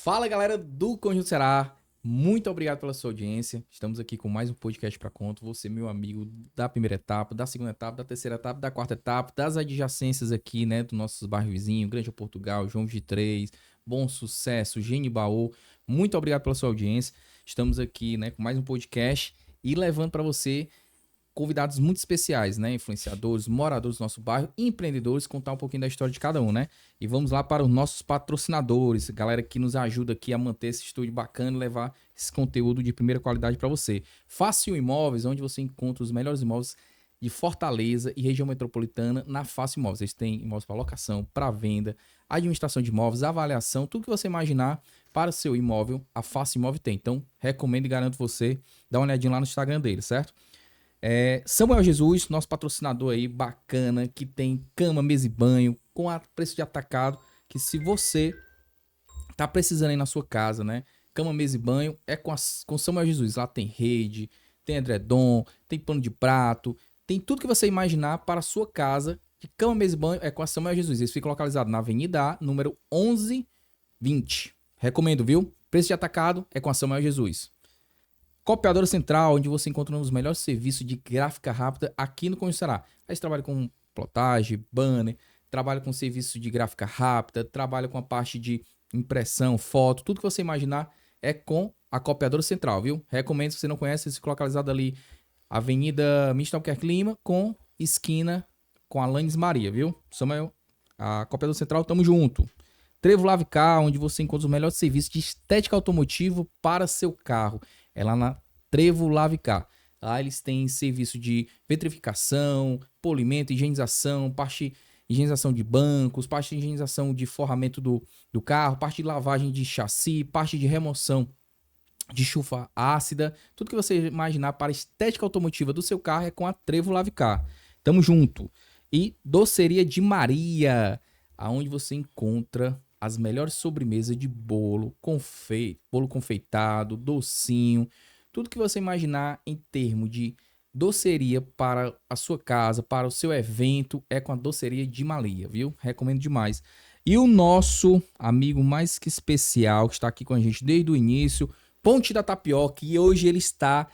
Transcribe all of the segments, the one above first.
Fala, galera do Conjunto Ceará. Muito obrigado pela sua audiência. Estamos aqui com mais um podcast para conto. Você, meu amigo, da primeira etapa, da segunda etapa, da terceira etapa, da quarta etapa, das adjacências aqui, né, dos nossos bairros vizinhos, Grande Portugal, João 23, Bom Sucesso, Genibaú. Muito obrigado pela sua audiência. Estamos aqui, né, com mais um podcast e levando para você convidados muito especiais, né? Influenciadores, moradores do nosso bairro, empreendedores, contar um pouquinho da história de cada um, né? E vamos lá para os nossos patrocinadores, galera que nos ajuda aqui a manter esse estúdio bacana e levar esse conteúdo de primeira qualidade para você. Fácil Imóveis, onde você encontra os melhores imóveis de Fortaleza e região metropolitana na Fácil Imóveis. Eles têm imóveis para locação, para venda, administração de imóveis, avaliação, tudo que você imaginar para o seu imóvel, a Fácil Imóvel tem. Então, recomendo e garanto você, dá uma olhadinha lá no Instagram dele, certo? Samuel Jesus, nosso patrocinador aí, bacana, que tem cama, mesa e banho, com a preço de atacado, que se você tá precisando aí na sua casa, né? Cama, mesa e banho, é com Samuel Jesus. Lá tem rede, tem edredom, tem pano de prato, tem tudo que você imaginar para a sua casa. De cama, mesa e banho é com a Samuel Jesus. Eles ficam localizados na Avenida A, número 1120. Recomendo, viu? Preço de atacado é com a Samuel Jesus. Copiadora Central, onde você encontra um dos melhores serviços de gráfica rápida aqui no Conjunto Ceará. Eles trabalham com plotagem, banner, trabalham com serviço de gráfica rápida, trabalham com a parte de impressão, foto, tudo que você imaginar é com a Copiadora Central, viu? Recomendo, se você não conhece, eles ficam localizados ali, Avenida Michel Albuquerque Lima, com esquina com Alanis Maria, viu? Samuel, a Copiadora Central, tamo junto. Trevo Lavicar, onde você encontra os melhores serviços de estética automotivo para seu carro. É lá na Trevo Lavicar. Lá eles têm serviço de vitrificação, polimento, higienização, parte de higienização de bancos, parte de higienização de forramento do carro, parte de lavagem de chassi, parte de remoção de chuva ácida. Tudo que você imaginar para a estética automotiva do seu carro é com a Trevo Lavicar. Tamo junto. E Doceria de Maria, aonde você encontra as melhores sobremesas de bolo, bolo confeitado, docinho, tudo que você imaginar em termos de doceria para a sua casa, para o seu evento, é com a Doceria de Maria, viu? Recomendo demais. E o nosso amigo mais que especial, que está aqui com a gente desde o início, Ponte da Tapioca, e hoje ele está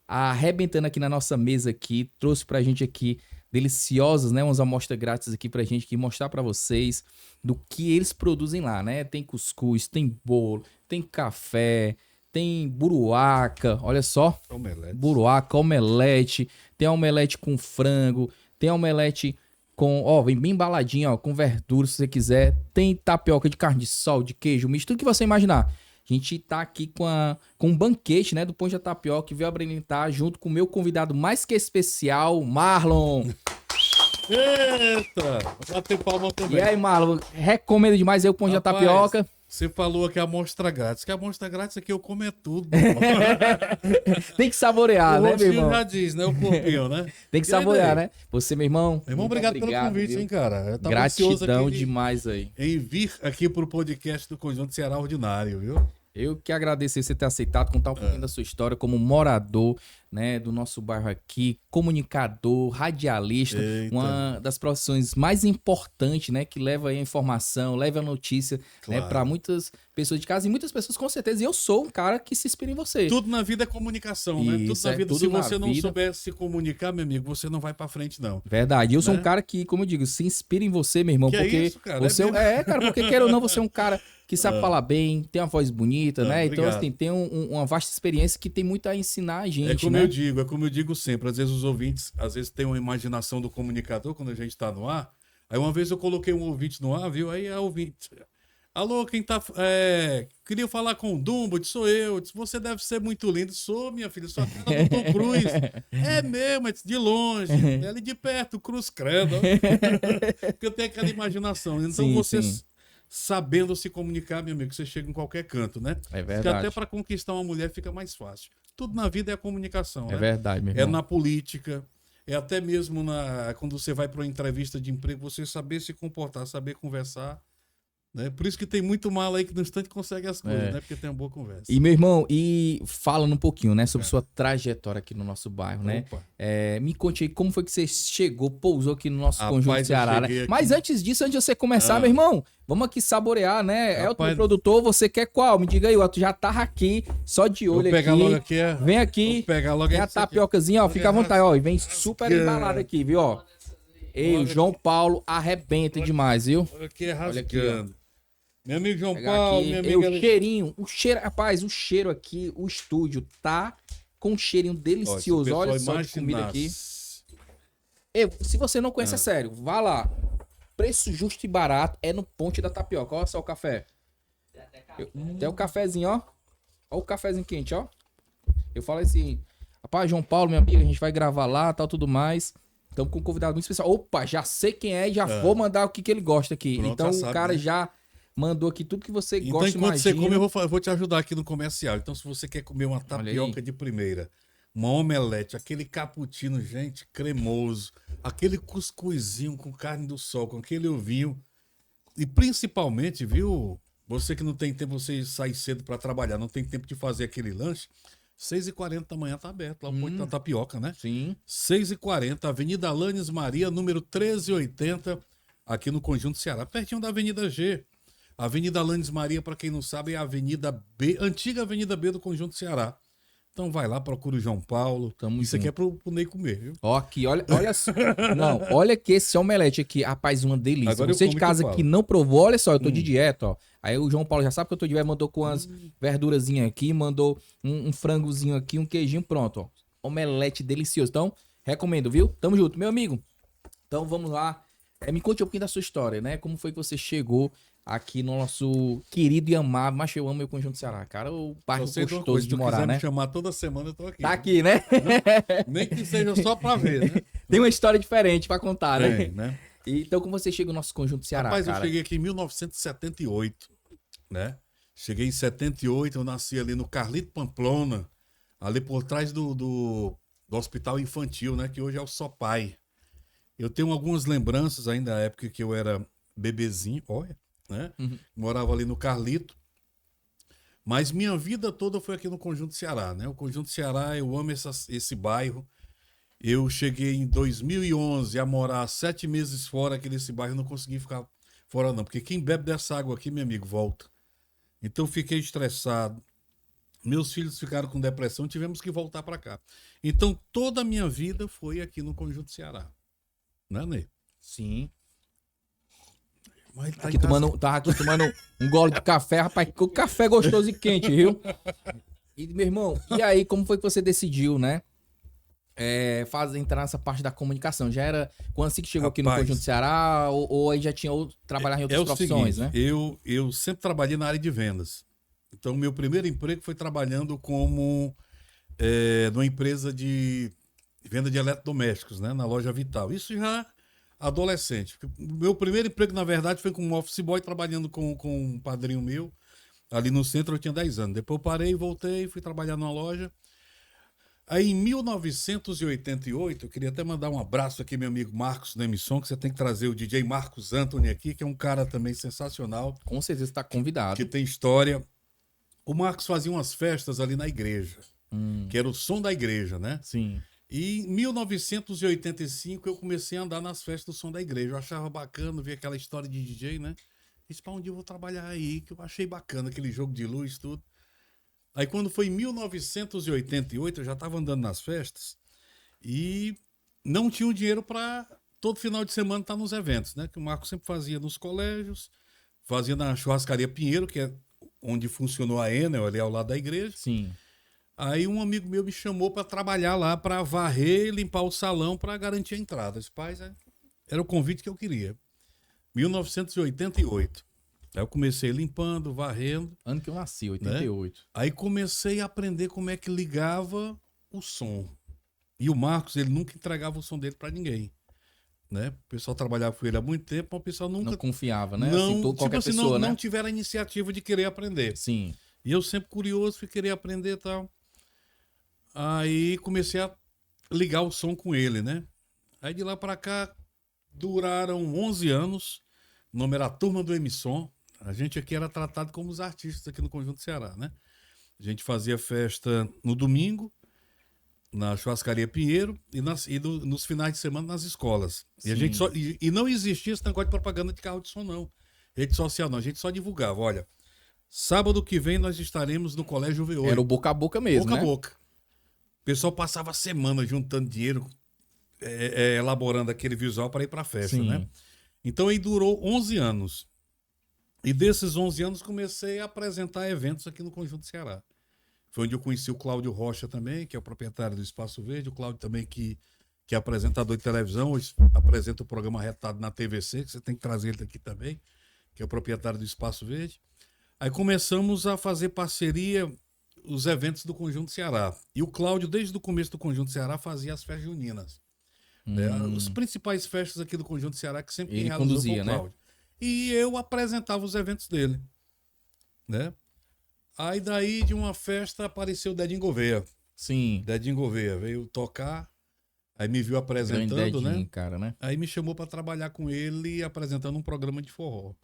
arrebentando aqui na nossa mesa aqui, trouxe pra gente aqui deliciosas, né, umas amostras grátis aqui pra gente aqui mostrar pra vocês do que eles produzem lá, né? Tem cuscuz, tem bolo, tem café, tem buruaca, olha só, Omelete. buruaca, omelete, tem omelete com frango, tem omelete com, ó, vem bem embaladinho, ó, com verdura se você quiser, tem tapioca de carne de sol, de queijo, misto, tudo que você imaginar. A gente tá aqui com um banquete, né, do Pão de Tapioca, que veio abrilhantar junto com o meu convidado mais que especial, Marlon. Eita! Vou bater palma também. E aí, Marlon, recomendo demais aí o Pão de Rapaz, Tapioca. Você falou que a amostra grátis. Que a amostra grátis aqui eu como é tudo. Tem que saborear, O né, meu rostinho irmão? já diz, né? O corpinho, né? Tem que E aí, saborear, daí? né? Você, meu irmão. Meu irmão, muito obrigado pelo convite, viu? hein, cara? Eu tava ansioso Gratidão aqui demais aí. em vir aqui pro podcast do Conjunto Ceará Ordinário, viu? Eu que agradeço você ter aceitado contar um pouquinho da sua história como morador, né, do nosso bairro aqui, comunicador, radialista, Eita. uma das profissões mais importantes, né, que leva aí a informação, leva a notícia, né, Claro. para muitas pessoas de casa e muitas pessoas com certeza. E eu sou um cara que se inspira em você. Tudo na vida é comunicação, né? Tudo Isso, na é vida. tudo Se na você não vida. souber se comunicar, meu amigo, você não vai pra frente, não. Verdade. Eu sou Né? um cara que, como eu digo, se inspira em você, meu irmão, Que é porque isso, cara? você É mesmo? cara, porque queira ou não, você é um cara que sabe falar bem, tem uma voz bonita, né? Então, obrigado. assim, tem uma vasta experiência que tem muito a ensinar a gente, É né? como eu digo sempre, às vezes os ouvintes, às vezes tem uma imaginação do comunicador quando a gente tá no ar. Aí uma vez eu coloquei um ouvinte no ar, viu? Aí a ouvinte, alô, quem tá, queria falar com o Dumbo, disse, sou eu, disse, você deve ser muito lindo, sou minha filha, sua cara do Tom Cruise. É mesmo, disse, de longe, ele de perto, cruz credo. Porque eu tenho aquela imaginação, então Sim, você... sim. Sabendo se comunicar, meu amigo, você chega em qualquer canto, né? É Diz que verdade. até para conquistar uma mulher fica mais fácil. Tudo na vida é a comunicação, É né? verdade, meu É irmão. na política, é até mesmo quando você vai para uma entrevista de emprego, você saber se comportar, saber conversar. Né? Por isso que tem muito mala aí que no instante consegue as coisas, É. né? Porque tem uma boa conversa. E, meu irmão, e falando um pouquinho, né, sobre sua trajetória aqui no nosso bairro, né? Opa. Me conte aí como foi que você chegou, pousou aqui no nosso Rapaz, Conjunto eu Ceará, né? cheguei aqui- Mas antes disso, antes de você começar, meu irmão, vamos aqui saborear, né? Elton, Rapaz- meu produtor, você quer qual? Me diga aí, o Elton já tá aqui, só de Vou olho pegar aqui. logo aqui. Vem aqui, Vou pegar logo tem a esse aqui. tapiocazinha, ó, Logo fica à vontade, ó, e vem super rasgando. embalado aqui, viu, ó. Ei, o Olha João Paulo arrebenta demais, viu? Olha aqui, Olha aqui, ó. rasgando. Meu amigo João Pegar Paulo, aqui. minha E amiga... o cheirinho, rapaz, o cheiro aqui, o estúdio tá com um cheirinho Ó, se o delicioso. pessoal Olha só de comida aqui. imaginasse- Se você não conhece, é sério, vá lá. Preço justo e barato é no Ponte da Tapioca. Olha só o café. Tem o cafezinho, ó. Olha o cafezinho quente, ó. Eu falei assim, rapaz, João Paulo, minha amiga, a gente vai gravar lá, tal, tudo mais. Estamos com um convidado muito especial. Opa, já sei quem é e já vou mandar o que ele gosta aqui. Pronto, então já o sabe, cara né? já mandou aqui tudo que você Então, gosta, enquanto você imagina. come, eu vou te ajudar aqui no comercial. Então, se você quer comer uma tapioca de primeira, uma omelete, aquele cappuccino, gente, cremoso, aquele cuscuzinho com carne do sol, com aquele ovinho, e principalmente, viu, você que não tem tempo, você sai cedo para trabalhar, não tem tempo de fazer aquele lanche, 6h40 da manhã tá aberto, lá o Ponte da Tapioca, né? Sim. 6h40, Avenida Alanes Maria, número 1380, aqui no Conjunto Ceará, pertinho da Avenida G. Avenida Alanes Maria, para quem não sabe, é a Avenida B, antiga Avenida B do Conjunto Ceará. Então vai lá, procura o João Paulo. Tamo Isso aqui junto. é pro Ney comer, viu? Ó, aqui, olha só. Não, olha que esse omelete aqui, rapaz, uma delícia. Agora eu Você de como e tu casa fala. que não provou, olha só, eu tô de dieta, ó. Aí o João Paulo já sabe que eu tô de dieta, mandou com as verdurazinhas aqui, mandou um frangozinho aqui, um queijinho, pronto, ó. Omelete delicioso. Então, recomendo, viu? Tamo junto, meu amigo. Então, vamos lá. Me conte um pouquinho da sua história, né? Como foi que você chegou aqui no nosso querido e amado, mas eu amo meu Conjunto Ceará, cara, o bairro Só sei de uma gostoso coisa, de se tu morar, quiser né? me chamar toda semana, eu tô aqui. Tá aqui, né? Nem que seja só pra ver, né? Tem uma história diferente pra contar, né? É, né? Então, como você chega no nosso Conjunto Ceará, Rapaz, cara? eu cheguei aqui em 1978, né? Cheguei em 78, eu nasci ali no Carlito Pamplona, ali por trás do Hospital Infantil, né? Que hoje é o Sopai. Eu tenho algumas lembranças ainda da época que eu era bebezinho, olha, né? Morava ali no Carlito. Mas minha vida toda foi aqui no Conjunto Ceará, né? O Conjunto Ceará, eu amo esse bairro. Eu cheguei em 2011 a morar 7 meses fora aqui nesse bairro, não consegui ficar fora não, porque quem bebe dessa água aqui, meu amigo, volta. Então fiquei estressado. Meus filhos ficaram com depressão, tivemos que voltar para cá. Então toda a minha vida foi aqui no Conjunto Ceará. Né, Ney? Sim. Mas tá Aqui em casa- tava aqui tomando um gole de café, rapaz, que café gostoso e quente, viu? E, meu irmão, e aí, como foi que você decidiu, né? Entrar nessa parte da comunicação. Já era quando assim que chegou aqui no Rapaz, Conjunto Ceará, ou aí já tinha trabalhar em outras profissões, seguinte, né? eu sempre trabalhei na área de vendas. Então, meu primeiro emprego foi trabalhando como numa empresa de venda de eletrodomésticos, né? Na loja Vital. Isso já adolescente. Meu primeiro emprego, na verdade, foi como office boy, trabalhando com um padrinho meu. Ali no centro eu tinha 10 anos. Depois eu parei, voltei, fui trabalhar numa loja. Aí em 1988, eu queria até mandar um abraço aqui, meu amigo Marcos da Emisson, que você tem que trazer o DJ Marcos Anthony aqui, que é um cara também sensacional, Com certeza tá convidado. que tem história. O Marcos fazia umas festas ali na igreja, que era o som da igreja, né? Sim. E em 1985 eu comecei a andar nas festas do som da igreja. Eu achava bacana ver aquela história de DJ, né? Disse, pra onde eu vou trabalhar aí? Que eu achei bacana aquele jogo de luz, tudo. Aí quando foi em 1988, eu já estava andando nas festas e não tinha o dinheiro para todo final de semana estar nos eventos, né? Que o Marco sempre fazia nos colégios, fazia na churrascaria Pinheiro, que é onde funcionou a Enel, ali ao lado da igreja. Sim. Aí um amigo meu me chamou para trabalhar lá, para varrer e limpar o salão para garantir a entrada. Esse pai era o convite que eu queria. 1988. Aí eu comecei limpando, varrendo. Ano que eu nasci, 88. Aí comecei a aprender como é que ligava o som. E o Marcos, ele nunca entregava o som dele para ninguém. Né? O pessoal trabalhava com ele há muito tempo, mas o pessoal nunca... Não confiava, né? Não, Assim, qualquer tipo assim, pessoa, né? não tiveram a iniciativa de querer aprender. Sim. E eu sempre curioso, fui querer aprender e tal. Aí comecei a ligar o som com ele, né? Aí de lá para cá, duraram 11 anos. O nome era a Turma do Emisson. A gente aqui era tratado como os artistas aqui no Conjunto Ceará, né? A gente fazia festa no domingo, na Churrascaria Pinheiro, nos finais de semana nas escolas. E, a gente Sim. e não existia esse negócio de propaganda de carro de som, não. Rede social, não. A gente só divulgava. Olha, sábado que vem nós estaremos no Colégio V8. Era o boca a boca mesmo, boca né? a boca. O pessoal passava a semana juntando dinheiro, elaborando aquele visual para ir para a festa, Sim. né? Então aí durou 11 anos. E desses 11 anos comecei a apresentar eventos aqui no Conjunto Ceará. Foi onde eu conheci o Cláudio Rocha também, que é o proprietário do Espaço Verde. O Cláudio também que é apresentador de televisão, hoje apresenta o programa Retado na TVC, que você tem que trazer ele aqui também, que é o proprietário do Espaço Verde. Aí começamos a fazer parceria, os eventos do Conjunto Ceará. E o Cláudio, desde o começo do Conjunto Ceará, fazia as festas juninas. Os principais festas aqui do Conjunto Ceará, que sempre Ele realizou conduzia, foi o Cláudio. E eu apresentava os eventos dele, né? Aí daí de uma festa apareceu o Dedinho Gouveia. Sim. Dedinho Gouveia veio tocar, aí me viu Grande apresentando, dedinho, né? cara, né? Aí me chamou para trabalhar com ele apresentando um programa de forró.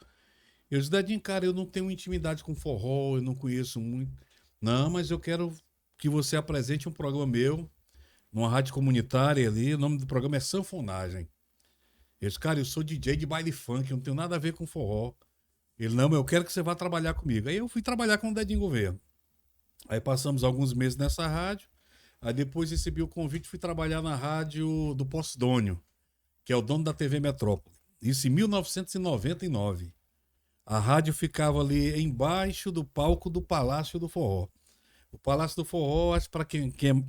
Eu disse, Dedinho, cara, eu não tenho intimidade com forró, eu não conheço muito. Não, mas eu quero que você apresente um programa meu numa rádio comunitária ali, o nome do programa é Sanfonagem. Eu disse, cara, eu sou DJ de baile funk, eu não tenho nada a ver com forró. Ele, não, mas eu quero que você vá trabalhar comigo. Aí eu fui trabalhar com o Dedinho Gouveia. Aí passamos alguns meses nessa rádio, aí depois recebi o convite e fui trabalhar na rádio do Posidônio, que é o dono da TV Metrópole. Isso em 1999. A rádio ficava ali embaixo do palco do Palácio do Forró. O Palácio do Forró, acho que para quem é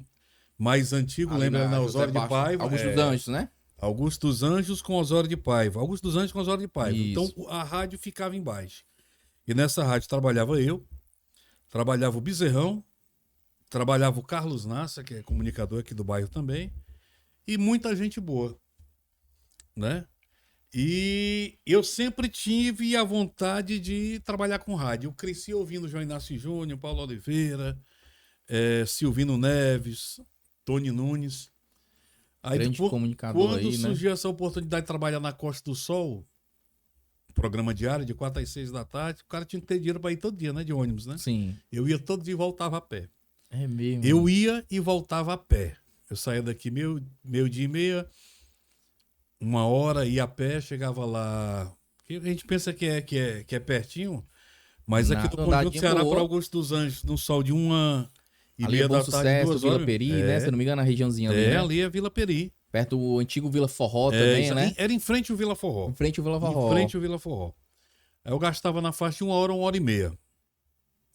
mais antigo, Ali lembra na na José Osório de Baixo, Paiva. Augusto dos Anjos, né? Augusto dos Anjos com Osório de Paiva. Augusto dos Anjos com Osório de Paiva. Isso. Então a rádio ficava embaixo. E nessa rádio trabalhava eu, trabalhava o Bezerrão, trabalhava o Carlos Nassa, que é comunicador aqui do bairro também, e muita gente boa, né? E eu sempre tive a vontade de trabalhar com rádio. Eu cresci ouvindo João Inácio Júnior, Paulo Oliveira, Silvino Neves, Tony Nunes. Aí Grande depois, comunicador quando aí, né? surgiu essa oportunidade de trabalhar na Costa do Sol, programa diário de 4 às 6 da tarde, o cara tinha que ter dinheiro para ir todo dia, né? De ônibus, né? Sim. Eu ia todo dia e voltava a pé. É mesmo. Eu ia e voltava a pé. Eu saía daqui meio-dia e meia, 1 hora, ia a pé, chegava lá. A gente pensa que é pertinho, mas aqui do Nada, Conjunto andadinha Ceará boa. para Augusto dos Anjos, no sol de 1h30 Ali é Bom da tarde, Sucesso, 2 Vila horas. Peri, né? Se eu não me engano, na regiãozinha ali, né? Ali é Vila Peri. Perto do antigo Vila Forró também, né? Era em frente ao Vila Forró. Em frente ao Vila Em Forró. frente ao Vila Forró. Aí eu gastava na faixa de 1 hora e meia.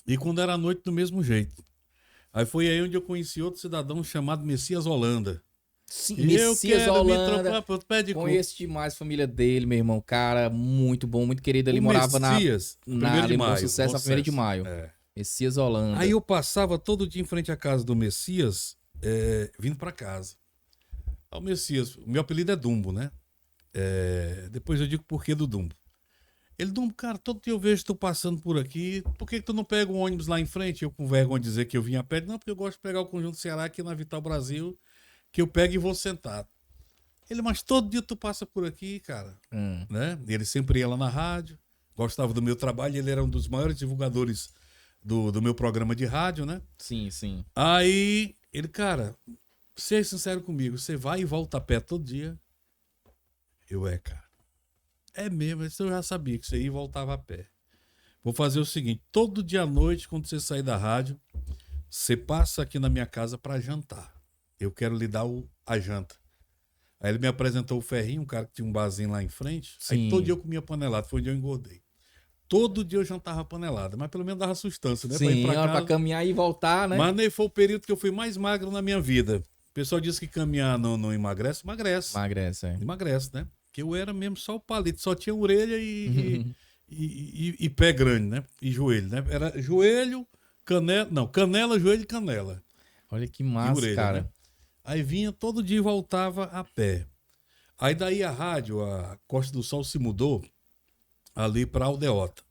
E quando era à noite, do mesmo jeito. Aí foi aí onde eu conheci outro cidadão chamado Messias Holanda. Sim, E eu Messias quero me Holanda. trocar pro pé de coco. Conheço demais a família dele, meu irmão. Cara, muito bom, muito querido. Ele O morava Messias, na primeiro de ali, Bom maio, Sucesso, Bom a 1ª de Sucesso. maio. É. Messias Holanda. Aí eu passava todo dia em frente à casa do Messias, vindo pra casa. Aí o Messias, o meu apelido é Dumbo, né? Depois eu digo por que do Dumbo. Ele, Dumbo, cara, todo dia eu vejo tu passando por aqui, por que tu não pega um ônibus lá em frente? Eu com vergonha de dizer que eu vim a pé. Não, porque eu gosto de pegar o Conjunto Ceará aqui na Vital Brasil, que eu pego e vou sentado. Ele, mas todo dia tu passa por aqui, cara. Né? Ele sempre ia lá na rádio, gostava do meu trabalho, ele era um dos maiores divulgadores do meu programa de rádio, né? Sim, sim. Aí, ele, cara, seja sincero comigo, você vai e volta a pé todo dia? Cara. É mesmo, isso eu já sabia que você ia e voltava a pé. Vou fazer o seguinte, todo dia à noite, quando você sair da rádio, você passa aqui na minha casa para jantar. Eu quero lhe dar a janta. Aí ele me apresentou o Ferrinho, um cara que tinha um barzinho lá em frente. Sim. Aí todo dia eu comia panelada, foi onde eu engordei. Todo dia eu jantava panelada, mas pelo menos dava sustância, né? Sim, pra ir pra caminhar e voltar, né? Mas nem foi o período que eu fui mais magro na minha vida. O pessoal diz que caminhar não emagrece. Emagrece. Emagrece, é. Emagrece, né? Porque eu era mesmo só o palito, só tinha orelha e pé grande, né? E joelho, né? Era joelho, canela, não, canela, joelho e canela. Olha que massa, orelha, cara. né? Aí vinha todo dia e voltava a pé. Aí daí a rádio, a Costa do Sol se mudou ali para Aldeota.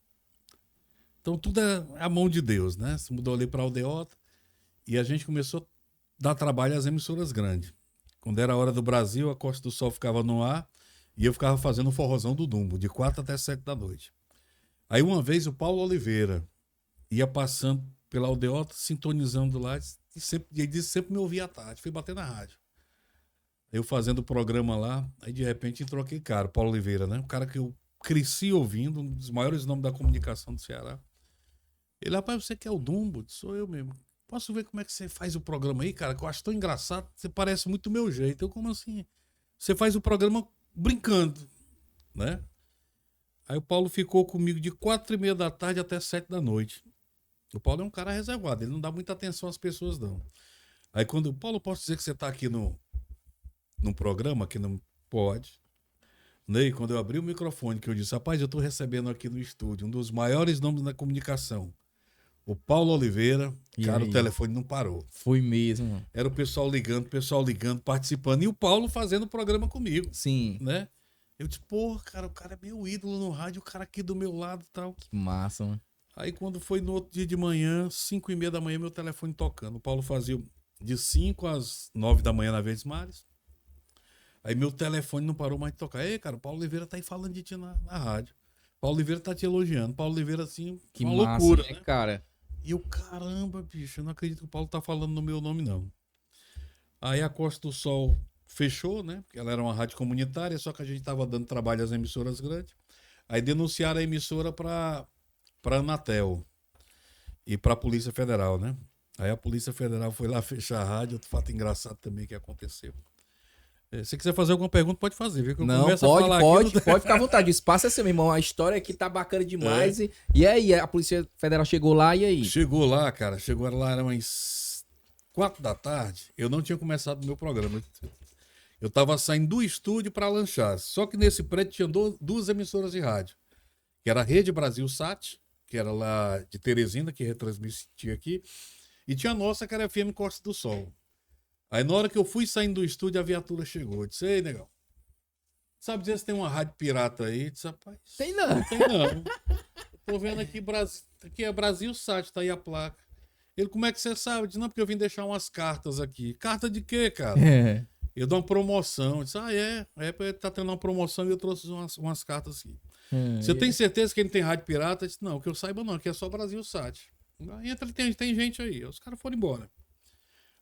Então tudo é a mão de Deus, né? Se mudou ali para Aldeota e a gente começou a dar trabalho às emissoras grandes. Quando era a hora do Brasil, a Costa do Sol ficava no ar e eu ficava fazendo o forrozão do Dumbo, de 4 até 7 da noite. Aí uma vez o Paulo Oliveira ia passando pela aldeota, sintonizando lá, ele disse sempre me ouvia à tarde, fui bater na rádio. Eu fazendo o programa lá, aí de repente entrou aquele cara, o Paulo Oliveira, né? Um cara que eu cresci ouvindo, um dos maiores nomes da comunicação do Ceará. Ele, rapaz, você que é o Dumbo? Sou eu mesmo. Posso ver como é que você faz o programa aí, cara? Que eu acho tão engraçado, você parece muito do meu jeito. Eu, como assim? Você faz o programa brincando, né? Aí o Paulo ficou comigo de 4h30 da tarde até 7 da noite. O Paulo é um cara reservado, ele não dá muita atenção às pessoas, não. Aí quando, Paulo, posso dizer que você tá aqui num programa que não pode? Ney, quando eu abri o microfone, que eu disse, rapaz, eu tô recebendo aqui no estúdio um dos maiores nomes da comunicação, o Paulo Oliveira, E cara, aí? o telefone não parou. Foi mesmo, mano. Era o pessoal ligando, participando, e o Paulo fazendo o programa comigo, Sim. né? Eu disse, pô, cara, o cara é meu ídolo no rádio, o cara aqui do meu lado e tal. Que massa, mano. Aí quando foi no outro dia de manhã, 5h30 da manhã, meu telefone tocando. O Paulo fazia de 5 às 9 da manhã na Verdes Mares. Aí meu telefone não parou mais de tocar. Ei, cara, o Paulo Oliveira tá aí falando de ti na rádio. Paulo Oliveira tá te elogiando. Paulo Oliveira, assim, Que uma massa, loucura, né, né? cara? E eu, caramba, bicho, eu não acredito que o Paulo tá falando no meu nome, não. Aí a Costa do Sol fechou, né? Porque ela era uma rádio comunitária, só que a gente tava dando trabalho às emissoras grandes. Aí denunciaram a emissora pra Anatel e pra Polícia Federal, né? Aí a Polícia Federal foi lá fechar a rádio. Outro fato engraçado também que aconteceu. Se quiser fazer alguma pergunta, pode fazer, viu? Que eu Não, começo a pode, falar pode, aqui. pode ficar à vontade. O espaço é seu, meu irmão. A história aqui tá bacana demais. E aí, a Polícia Federal chegou lá, e aí? Chegou lá, cara. Chegou lá, era umas 4 da tarde. Eu não tinha começado o meu programa. Eu tava saindo do estúdio para lanchar. Só que nesse prédio tinha duas emissoras de rádio. Que era a Rede Brasil Sat, que era lá de Teresina, que retransmitia aqui. E tinha a nossa, que era a FM Costa do Sol. Aí na hora que eu fui saindo do estúdio, a viatura chegou. Eu disse, ei, negão, sabe dizer se tem uma rádio pirata aí? Eu disse, rapaz, Tem não. não tem não. Eu tô vendo aqui, aqui é Brasil Sat, tá aí a placa. Ele, como é que você sabe? Eu disse, não, porque eu vim deixar umas cartas aqui. Carta de quê, cara? É. Eu dou uma promoção. Eu disse, tá tendo uma promoção e eu trouxe umas cartas aqui. Você tem certeza que ele tem rádio pirata? Eu disse, não, que eu saiba não, aqui é só Brasil Sat. Aí tem gente aí. Os caras foram embora.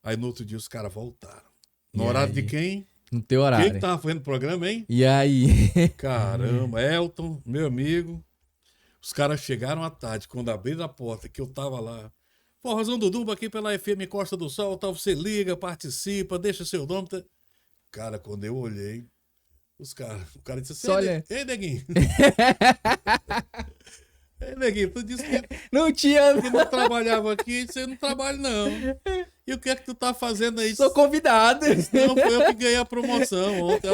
Aí no outro dia os caras voltaram. No E horário aí? de quem? No teu Quem horário. que tava fazendo o programa, hein? E aí? Caramba, Elton, meu amigo. Os caras chegaram à tarde, quando abriram a porta, que eu tava lá. Forrozão do Dumbo aqui pela FM Costa do Sol, tal, você liga, participa, deixa seu nome. Tá... Cara, quando eu olhei, o cara disse assim, Só olha. ei, neguinho. Ei, neguinho, tu disse que Não tinha. não trabalhava aqui, você não trabalha não. E o que é que tu tá fazendo aí? Sou convidado. Não, foi eu que ganhei a promoção ontem.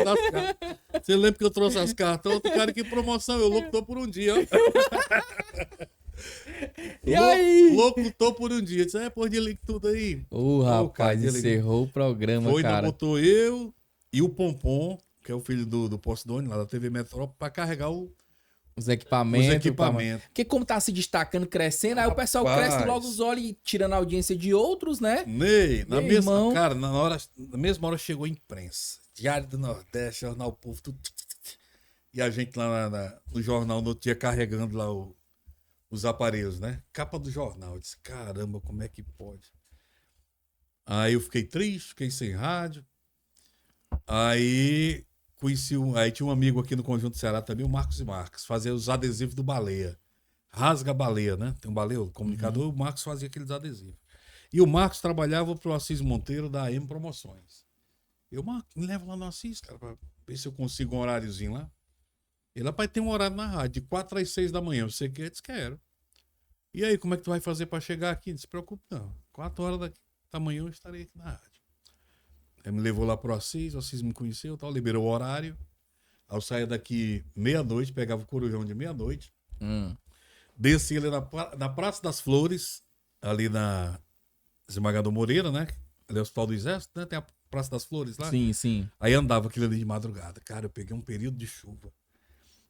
Você lembra que eu trouxe as cartas? Outro cara, que promoção? Eu locutor por um dia, ó. E aí? Locutor por um dia. Disse, pô, de tudo aí. Rapaz, cara, encerrou o programa, Foi, não cara. botou eu e o Pompom, que é o filho do Postdone, lá da TV Metrópole, pra carregar Os equipamentos. os equipamentos. Porque como tá se destacando, crescendo, aí o pessoal Rapaz. cresce logo os olhos e tirando a audiência de outros, né? Ney, Meu irmão. cara, na mesma hora chegou a imprensa. Diário do Nordeste, Jornal Povo, tudo. E a gente lá no jornal no outro dia carregando lá os aparelhos, né? Capa do jornal. Eu disse, caramba, como é que pode? Aí eu fiquei triste, fiquei sem rádio. Aí aí tinha um amigo aqui no Conjunto Ceará também, o Marcos e Marques, fazia os adesivos do Baleia. Rasga Baleia, né? Tem um Baleia, o comunicador, o Marcos fazia aqueles adesivos. E o Marcos trabalhava pro Assis Monteiro da AM Promoções. Eu, Marcos, me leva lá no Assis, cara, pra ver se eu consigo um horáriozinho lá. Ele, rapaz, tem um horário na rádio, de 4 às 6 da manhã. Você quer? Eu disse, quero. E aí, como é que tu vai fazer para chegar aqui? Não se preocupe, não. 4 horas da manhã eu estarei aqui na rádio. Ele me levou lá pro Assis, o Assis me conheceu, tal, liberou o horário. Aí eu saía daqui meia-noite, pegava o corujão de meia-noite, descia ali na Praça das Flores, ali na Desembargador Moreira, né? Ali é o Hospital do Exército, né? Tem a Praça das Flores lá. Sim, sim. Aí andava aquilo ali de madrugada. Cara, eu peguei um período de chuva.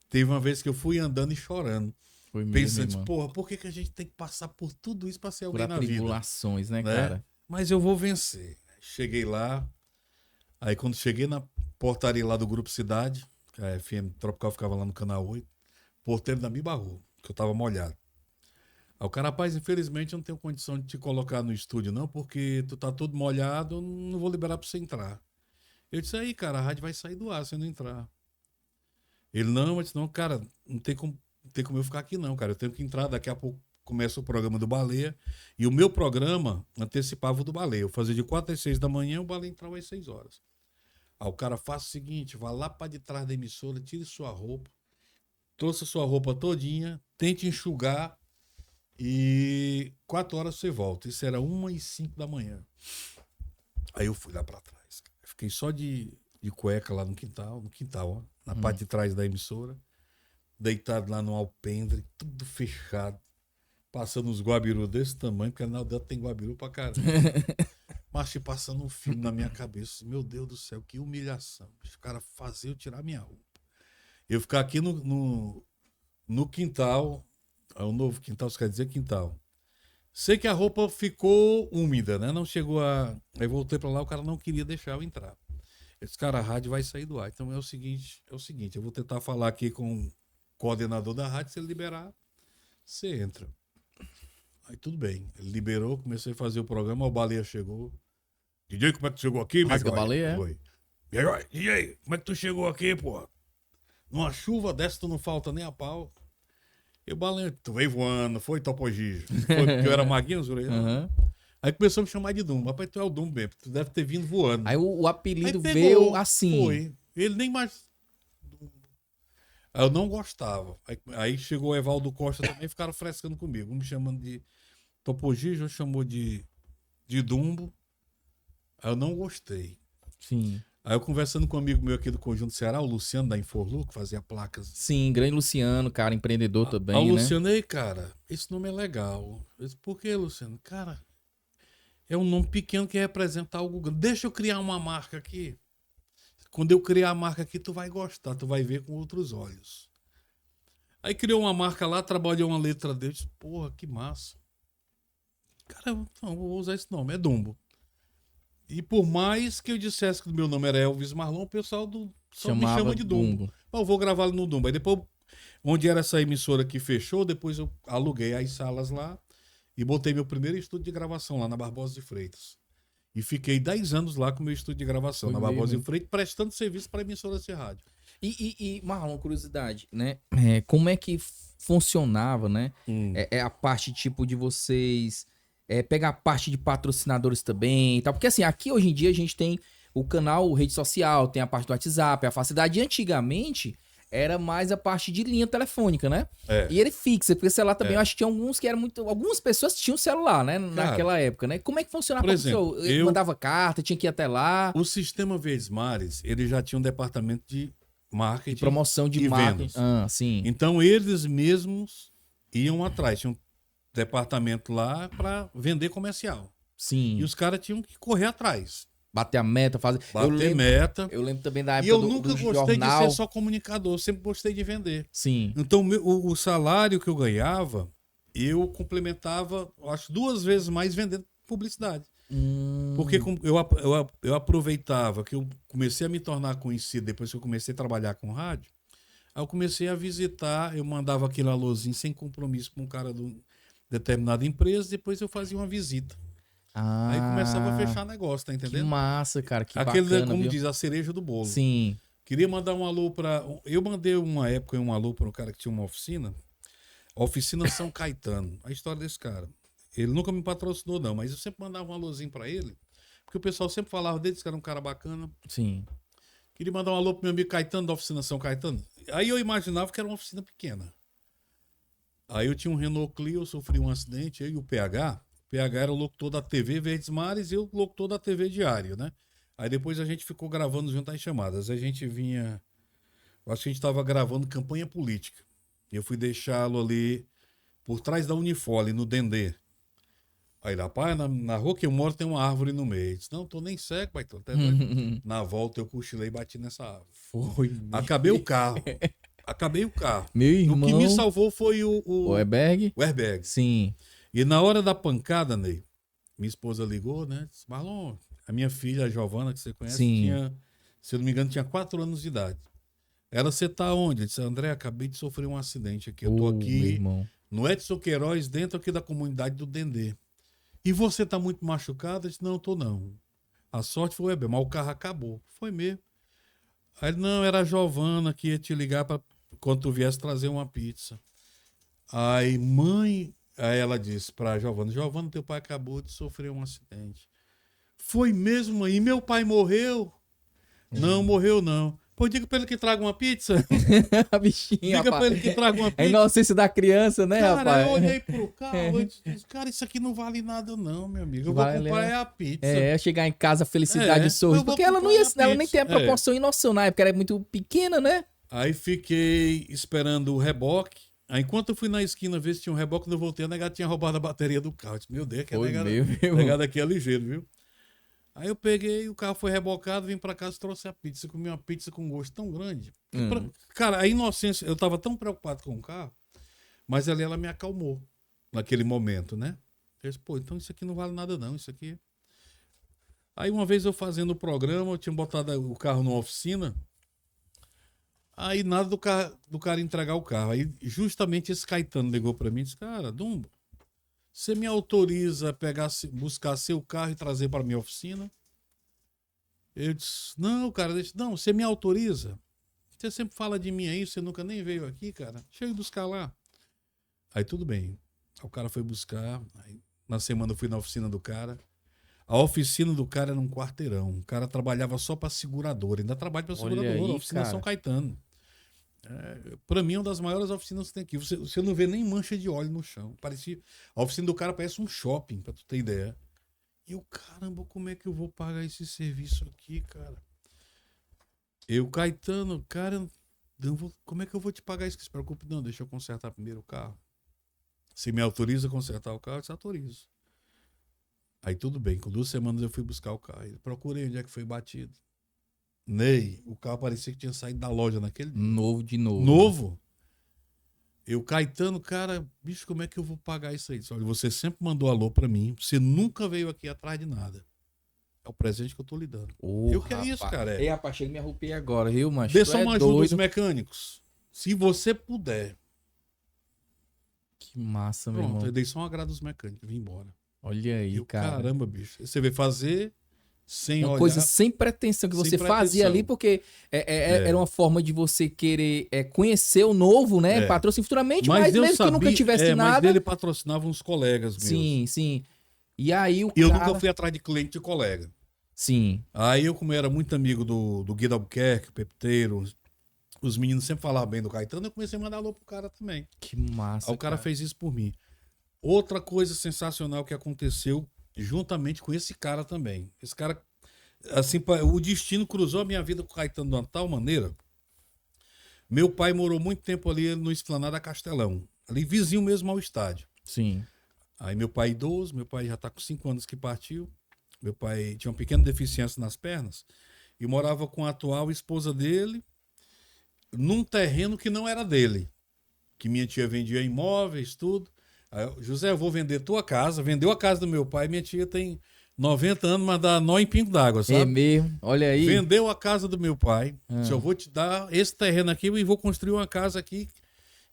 Teve uma vez que eu fui andando e chorando. Foi mesmo, Pensando, irmão. porra, por que a gente tem que passar por tudo isso pra ser alguém Por na vida? atribulações, né, Né? cara? Mas eu vou vencer. Cheguei lá, aí quando cheguei na portaria lá do Grupo Cidade, que a FM Tropical ficava lá no Canal 8, o porteiro ainda me barrou. que eu tava molhado. Aí o cara, rapaz, infelizmente eu não tenho condição de te colocar no estúdio, não, porque tu tá todo molhado, eu não vou liberar pra você entrar. Eu disse, aí, cara, a rádio vai sair do ar se eu não entrar. Ele, não, eu disse, não, cara, não tem como eu ficar aqui, não, cara. Eu tenho que entrar, daqui a pouco começa o programa do Baleia. E o meu programa antecipava o do Baleia. Eu fazia de 4 às 6 da manhã, o Baleia entrava às 6 horas. Aí o cara faz o seguinte, vá lá para de trás da emissora, tire sua roupa, trouxe sua roupa todinha, tente enxugar e 4 horas você volta. Isso era 1h05 da manhã. Aí eu fui lá para trás. Fiquei só de cueca lá no quintal, ó, na parte de trás da emissora, deitado lá no alpendre, tudo fechado, passando uns guabiru desse tamanho, porque na Aldeota tem guabiru pra caramba. Mas passando um filme na minha cabeça. Meu Deus do céu, que humilhação. Os caras fazer eu tirar minha roupa. Eu ficar aqui no quintal, o novo quintal, isso quer dizer quintal. Sei que a roupa ficou úmida, né? Não chegou a... Aí voltei pra lá, o cara não queria deixar eu entrar. Esse cara, a rádio vai sair do ar. Então é o seguinte, eu vou tentar falar aqui com o coordenador da rádio, se ele liberar, você entra. Aí tudo bem. Ele liberou, comecei a fazer o programa, o Baleia chegou. DJ, como é que tu chegou aqui, Rasga Megói? Baleia, é? Foi. Megói, DJ, como é que tu chegou aqui, pô? Numa chuva dessa tu não falta nem a pau. E o Baleia, tu veio voando, foi Topogijo. Foi porque eu era maguinho, Zurei. Aham. Aí começou a me chamar de Dumbo. Rapaz, tu é o Dumbo mesmo, tu deve ter vindo voando. Aí o apelido Aí veio pegou, assim. Foi. Ele nem mais... Aí eu não gostava. Aí chegou o Evaldo Costa também, ficaram frescando comigo. Um me chamando de Topogijo, chamou de Dumbo. Aí eu não gostei. Sim. Aí eu conversando com um amigo meu aqui do Conjunto Ceará, o Luciano da Inforlu, que fazia placas. Sim, grande Luciano, cara, empreendedor também, Aí o né? Luciano, ei, cara, esse nome é legal. Eu disse, por que, Luciano? Cara, é um nome pequeno que representa algo grande. Deixa eu criar uma marca aqui. Quando eu criar a marca aqui, tu vai gostar, tu vai ver com outros olhos. Aí criou uma marca lá, trabalhou uma letra dele. Eu disse, porra, que massa. Cara, não, vou usar esse nome, é Dumbo. E por mais que eu dissesse que o meu nome era Elvis Marlon, o pessoal só me chama de Dumbo. Eu vou gravar no Dumbo. Aí depois, onde era essa emissora que fechou, depois eu aluguei as salas lá e botei meu primeiro estúdio de gravação lá na Barbosa de Freitas. E fiquei 10 anos lá com meu estúdio de gravação Foi na Barbosa mesmo. de Freitas, prestando serviço para a emissora de rádio. E Marlon, curiosidade, né? Como é que funcionava, né? É a parte, tipo, de vocês pegar a parte de patrocinadores também e tal. Porque, assim, aqui hoje em dia a gente tem o canal rede social, tem a parte do WhatsApp, a facilidade. E antigamente era mais a parte de linha telefônica, né? É. E ele fixa, porque celular também, É. eu acho que tinha alguns que eram muito... Algumas pessoas tinham celular, né? Naquela época, né? Como é que funcionava? Por exemplo, Eu mandava carta, tinha que ir até lá. O Sistema Verdes Mares, ele já tinha um departamento de marketing. Promoção de e marketing. vendas. Sim. Então eles mesmos iam atrás, tinha um departamento lá para vender comercial. Sim. E os caras tinham que correr atrás. Bater a meta, fazer. Bater meta. Eu lembro também da época E eu do nunca do gostei jornal. de ser só comunicador, eu sempre gostei de vender. Sim. Então o salário que eu ganhava, eu complementava, acho, 2 vezes mais vendendo publicidade. Porque eu aproveitava que eu comecei a me tornar conhecido depois que eu comecei a trabalhar com rádio. Aí eu comecei a visitar, eu mandava aquele alôzinho sem compromisso com um cara de determinada empresa, depois eu fazia uma visita. Aí começava a fechar negócio, tá Que entendendo? massa, cara. Que Aquele, bacana, como viu? diz, a cereja do bolo. Sim. Queria mandar um alô para... Eu mandei uma época um alô para um cara que tinha uma oficina. Oficina São Caetano. A história desse cara. Ele nunca me patrocinou, não, mas eu sempre mandava um alôzinho para ele, porque o pessoal sempre falava dele, que era um cara bacana. Sim. Queria mandar um alô pro meu amigo Caetano, da Oficina São Caetano. Aí eu imaginava que era uma oficina pequena. Aí eu tinha um Renault Clio, eu sofri um acidente, eu e o PH. O PH era o locutor da TV Verdes Mares e eu o locutor da TV Diário, né? Aí depois a gente ficou gravando junto às chamadas. A gente vinha... Eu acho que a gente estava gravando campanha política. Eu fui deixá-lo ali por trás da Unifole, no Dendê. Aí, rapaz, na rua que eu moro tem uma árvore no meio. Eu disse, não, tô nem cego, pai. Na volta eu cochilei e bati nessa árvore. Foi. Acabei o carro. Acabei o carro. Meu irmão. O que me salvou foi O airbag? o airbag. Sim. E na hora da pancada, Ney, minha esposa ligou, né? Disse, Marlon, a minha filha, a Giovana, que você conhece, Sim. tinha, se eu não me engano, tinha 4 anos de idade. Ela, você tá onde? Eu disse, André, acabei de sofrer um acidente aqui. Eu tô Meu aqui irmão. no Edson Queiroz, dentro aqui da comunidade do Dendê. E você tá muito machucado? Eu disse, não, tô não. A sorte foi, bem, mas o carro acabou. Foi mesmo. Aí ele, não, era a Giovana que ia te ligar para quando tu viesse trazer uma pizza. Aí, mãe, aí ela disse pra Giovana, Giovana, teu pai acabou de sofrer um acidente. Foi mesmo, mãe? E meu pai morreu? Não, morreu não. Pô, diga pra ele que traga uma pizza. A bichinha, Diga pra rapaz. ele que traga uma É a pizza. inocência da criança, né, Cara, rapaz? eu olhei pro carro e disse, cara, isso aqui não vale nada não, meu amigo. Eu vou Vale, comprar né? é a pizza. É, chegar em casa, felicidade, É, sorriso. eu vou Porque ela não ia, comprar a ela nem pizza. tem a É. proporção e noção na época, era muito pequena, né? Aí fiquei esperando o reboque. Aí enquanto eu fui na esquina ver se tinha um reboque, quando eu voltei, a negada tinha roubado a bateria do carro. Eu disse, meu Deus, que a Foi negada, meu, irmão. negada aqui é ligeiro, viu? Aí eu peguei, o carro foi rebocado, vim pra casa e trouxe a pizza. Comi uma pizza com gosto tão grande. Cara, a inocência, eu tava tão preocupado com o carro, mas ali ela me acalmou naquele momento, né? Eu disse, pô, então isso aqui não vale nada não, isso aqui. Aí uma vez eu fazendo o programa, eu tinha botado o carro numa oficina, aí nada do cara entregar o carro. Aí justamente esse Caetano ligou pra mim e disse, cara, Dumbo, você me autoriza a pegar, buscar seu carro e trazer para minha oficina? Eu disse, não, cara, não, você me autoriza? Você sempre fala de mim aí, você nunca nem veio aqui, cara. Chega e buscar lá. Aí tudo bem. Aí o cara foi buscar, aí, na semana eu fui na oficina do cara. A oficina do cara era um quarteirão. O cara trabalhava só para seguradora, ainda trabalha para Olha seguradora, a aí, oficina São cara. Caetano. Para mim é uma das maiores oficinas que tem aqui. Você não vê nem mancha de óleo no chão. Parecia, a oficina do cara parece um shopping, para tu ter ideia. E eu, caramba, como é que eu vou pagar esse serviço aqui, cara? Eu, Caetano, cara, como é que eu vou te pagar isso? Que se preocupe, não, deixa eu consertar primeiro o carro. Você me autoriza a consertar o carro? Eu disse, autorizo. Aí tudo bem, com 2 semanas eu fui buscar o carro. Procurei onde é que foi batido. Ney, o carro parecia que tinha saído da loja naquele dia. Novo de novo. Novo. Eu, Caetano, cara, bicho, como é que eu vou pagar isso aí? Disse, olha, você sempre mandou alô pra mim, você nunca veio aqui atrás de nada. É o presente que eu tô lhe dando. Ô, Eu que é isso, rapaz. cara. Ei, rapaz, chega e me arrupei agora, viu, macho? Dê Tu só é uma ajuda aos doido. mecânicos. Se você puder. Que massa, meu Pronto, eu irmão. dei só um agrado aos mecânicos, vim embora. Olha aí, Eu, cara. caramba, bicho. Você vê fazer sem Uma olhar. coisa sem pretensão que Sem você fazia pretensão. ali, porque era uma forma de você querer conhecer o novo, né? É. Patrocínio futuramente, Mas mas eu mesmo que sabia, nunca tivesse mas nada. dele patrocinava uns colegas meus. Sim, sim. E aí o E eu cara... nunca fui atrás de cliente de colega. Sim. Aí eu, como era muito amigo do Guido Albuquerque, o Pepteiro, os meninos sempre falavam bem do Caetano, eu comecei a mandar alô pro cara também. Que massa, Aí o cara fez isso por mim. Outra coisa sensacional que aconteceu juntamente com esse cara também. Esse cara, assim, o destino cruzou a minha vida com o Caetano de uma tal maneira. Meu pai morou muito tempo ali no Esplanada Castelão, ali vizinho mesmo ao estádio. Sim. Aí meu pai idoso, meu pai já tá com 5 anos que partiu. Meu pai tinha uma pequena deficiência nas pernas e morava com a atual esposa dele num terreno que não era dele, que minha tia vendia imóveis, tudo. Aí, José, eu vou vender tua casa. Vendeu a casa do meu pai. Minha tia tem 90 anos, mas dá nó em pingo d'água, É sabe? mesmo. Olha aí. Vendeu a casa do meu pai. Ah. Disse, eu vou te dar esse terreno aqui e vou construir uma casa aqui.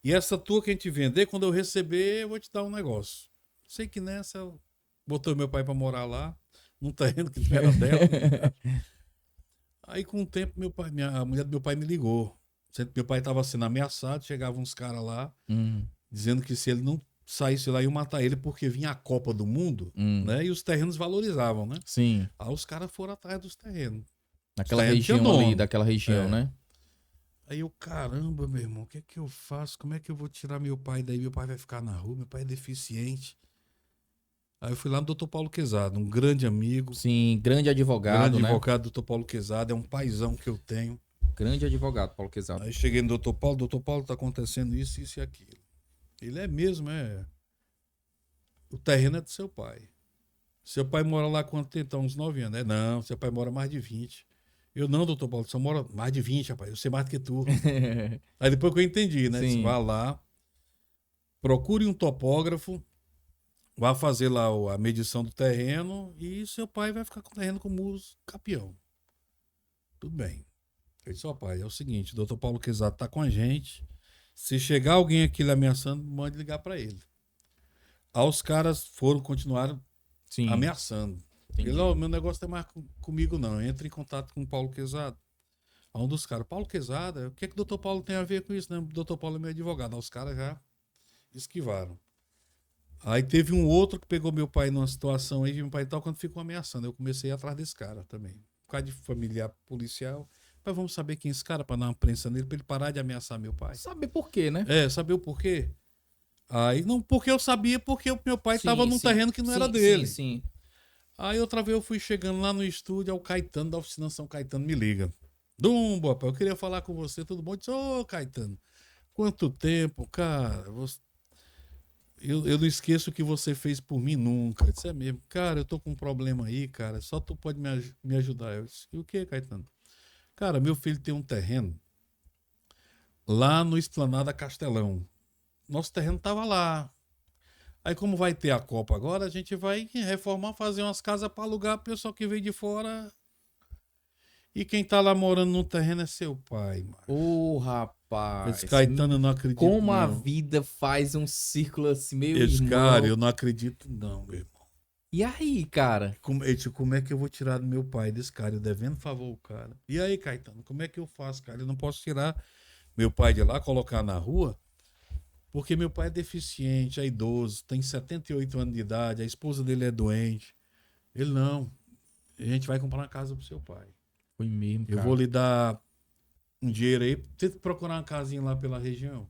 E essa tua que a gente vender, quando eu receber, eu vou te dar um negócio. Sei que nessa, botou meu pai para morar lá, num terreno que não era dela. Aí, com o tempo, a mulher do meu pai me ligou. Meu pai estava sendo ameaçado, chegavam uns caras lá, dizendo que se ele não saísse lá, iam matar ele, porque vinha a Copa do Mundo, né? E os terrenos valorizavam, né? Sim. Aí os caras foram atrás dos terrenos. Naquela terreno tinha região ali, dono. daquela região, né? Aí eu, caramba, meu irmão, o que é que eu faço? Como é que eu vou tirar meu pai daí? Meu pai vai ficar na rua, meu pai é deficiente. Aí eu fui lá no Dr. Paulo Quezado, um grande amigo. Sim, grande advogado, Grande né? advogado, Dr. Paulo Quezado, é um paizão que eu tenho. Grande advogado, Paulo Quezado. Aí cheguei no Dr. Paulo, tá acontecendo isso, isso e aquilo. Ele é mesmo, o terreno é do seu pai. Seu pai mora lá quanto tempo? Tá, uns 9 anos. Não, seu pai mora mais de 20. Eu não, doutor Paulo, só mora mais de 20, rapaz. Eu sei mais do que tu. Aí depois que eu entendi, né? Disse, vá lá, procure um topógrafo, vá fazer lá a medição do terreno e seu pai vai ficar com o terreno como campeão. Tudo bem. Eu disse, ó pai, é o seguinte, o doutor Paulo Quezado tá com a gente. Se chegar alguém aqui lhe ameaçando, mande ligar para ele. Aí os caras continuaram Sim, ameaçando. Ele, entendi. ó, meu negócio não é mais comigo não, entre em contato com o Paulo Quezado. Aí um dos caras, Paulo Quezada, o que que o doutor Paulo tem a ver com isso, né? O doutor Paulo é meu advogado. Aí os caras já esquivaram. Aí teve um outro que pegou meu pai numa situação aí, meu pai e tal, quando ficou ameaçando. Eu comecei a ir atrás desse cara também. Por causa de familiar policial. Mas vamos saber quem é esse cara pra dar uma prensa nele, pra ele parar de ameaçar meu pai. Saber por quê, né? É, saber o porquê? Aí, não, porque eu sabia, porque o meu pai tava Sim, num sim. terreno que não era Sim, sim, dele. sim. Aí outra vez eu fui chegando lá no estúdio, aí o Caetano da oficina São Caetano me liga. Dumbo, rapaz, eu queria falar com você, tudo bom? Eu disse, ô Caetano, quanto tempo, cara, eu não esqueço o que você fez por mim nunca. Eu disse, é mesmo, cara, eu tô com um problema aí, cara, só tu pode me ajudar. Eu disse, e o que, Caetano? Cara, meu filho tem um terreno lá no Esplanada Castelão. Nosso terreno tava lá. Aí, como vai ter a Copa agora, a gente vai reformar, fazer umas casas para alugar pro pessoal que veio de fora. E quem tá lá morando no terreno é seu pai, mano. Ô, Eu disse, rapaz. Caetano, eu não acredito, Como a não. vida faz um círculo assim, meu Eu disse, cara, irmão. eu não acredito, não, meu irmão. E aí, cara? Eu disse, como é que eu vou tirar do meu pai desse cara? Eu devendo favor ao cara. E aí, Caetano, como é que eu faço, cara? Eu não posso tirar meu pai de lá, colocar na rua, porque meu pai é deficiente, é idoso, tem 78 anos de idade, a esposa dele é doente. Ele, não, a gente vai comprar uma casa pro seu pai. Foi mesmo, Eu vou cara. lhe dar um dinheiro aí, tenta procurar uma casinha lá pela região.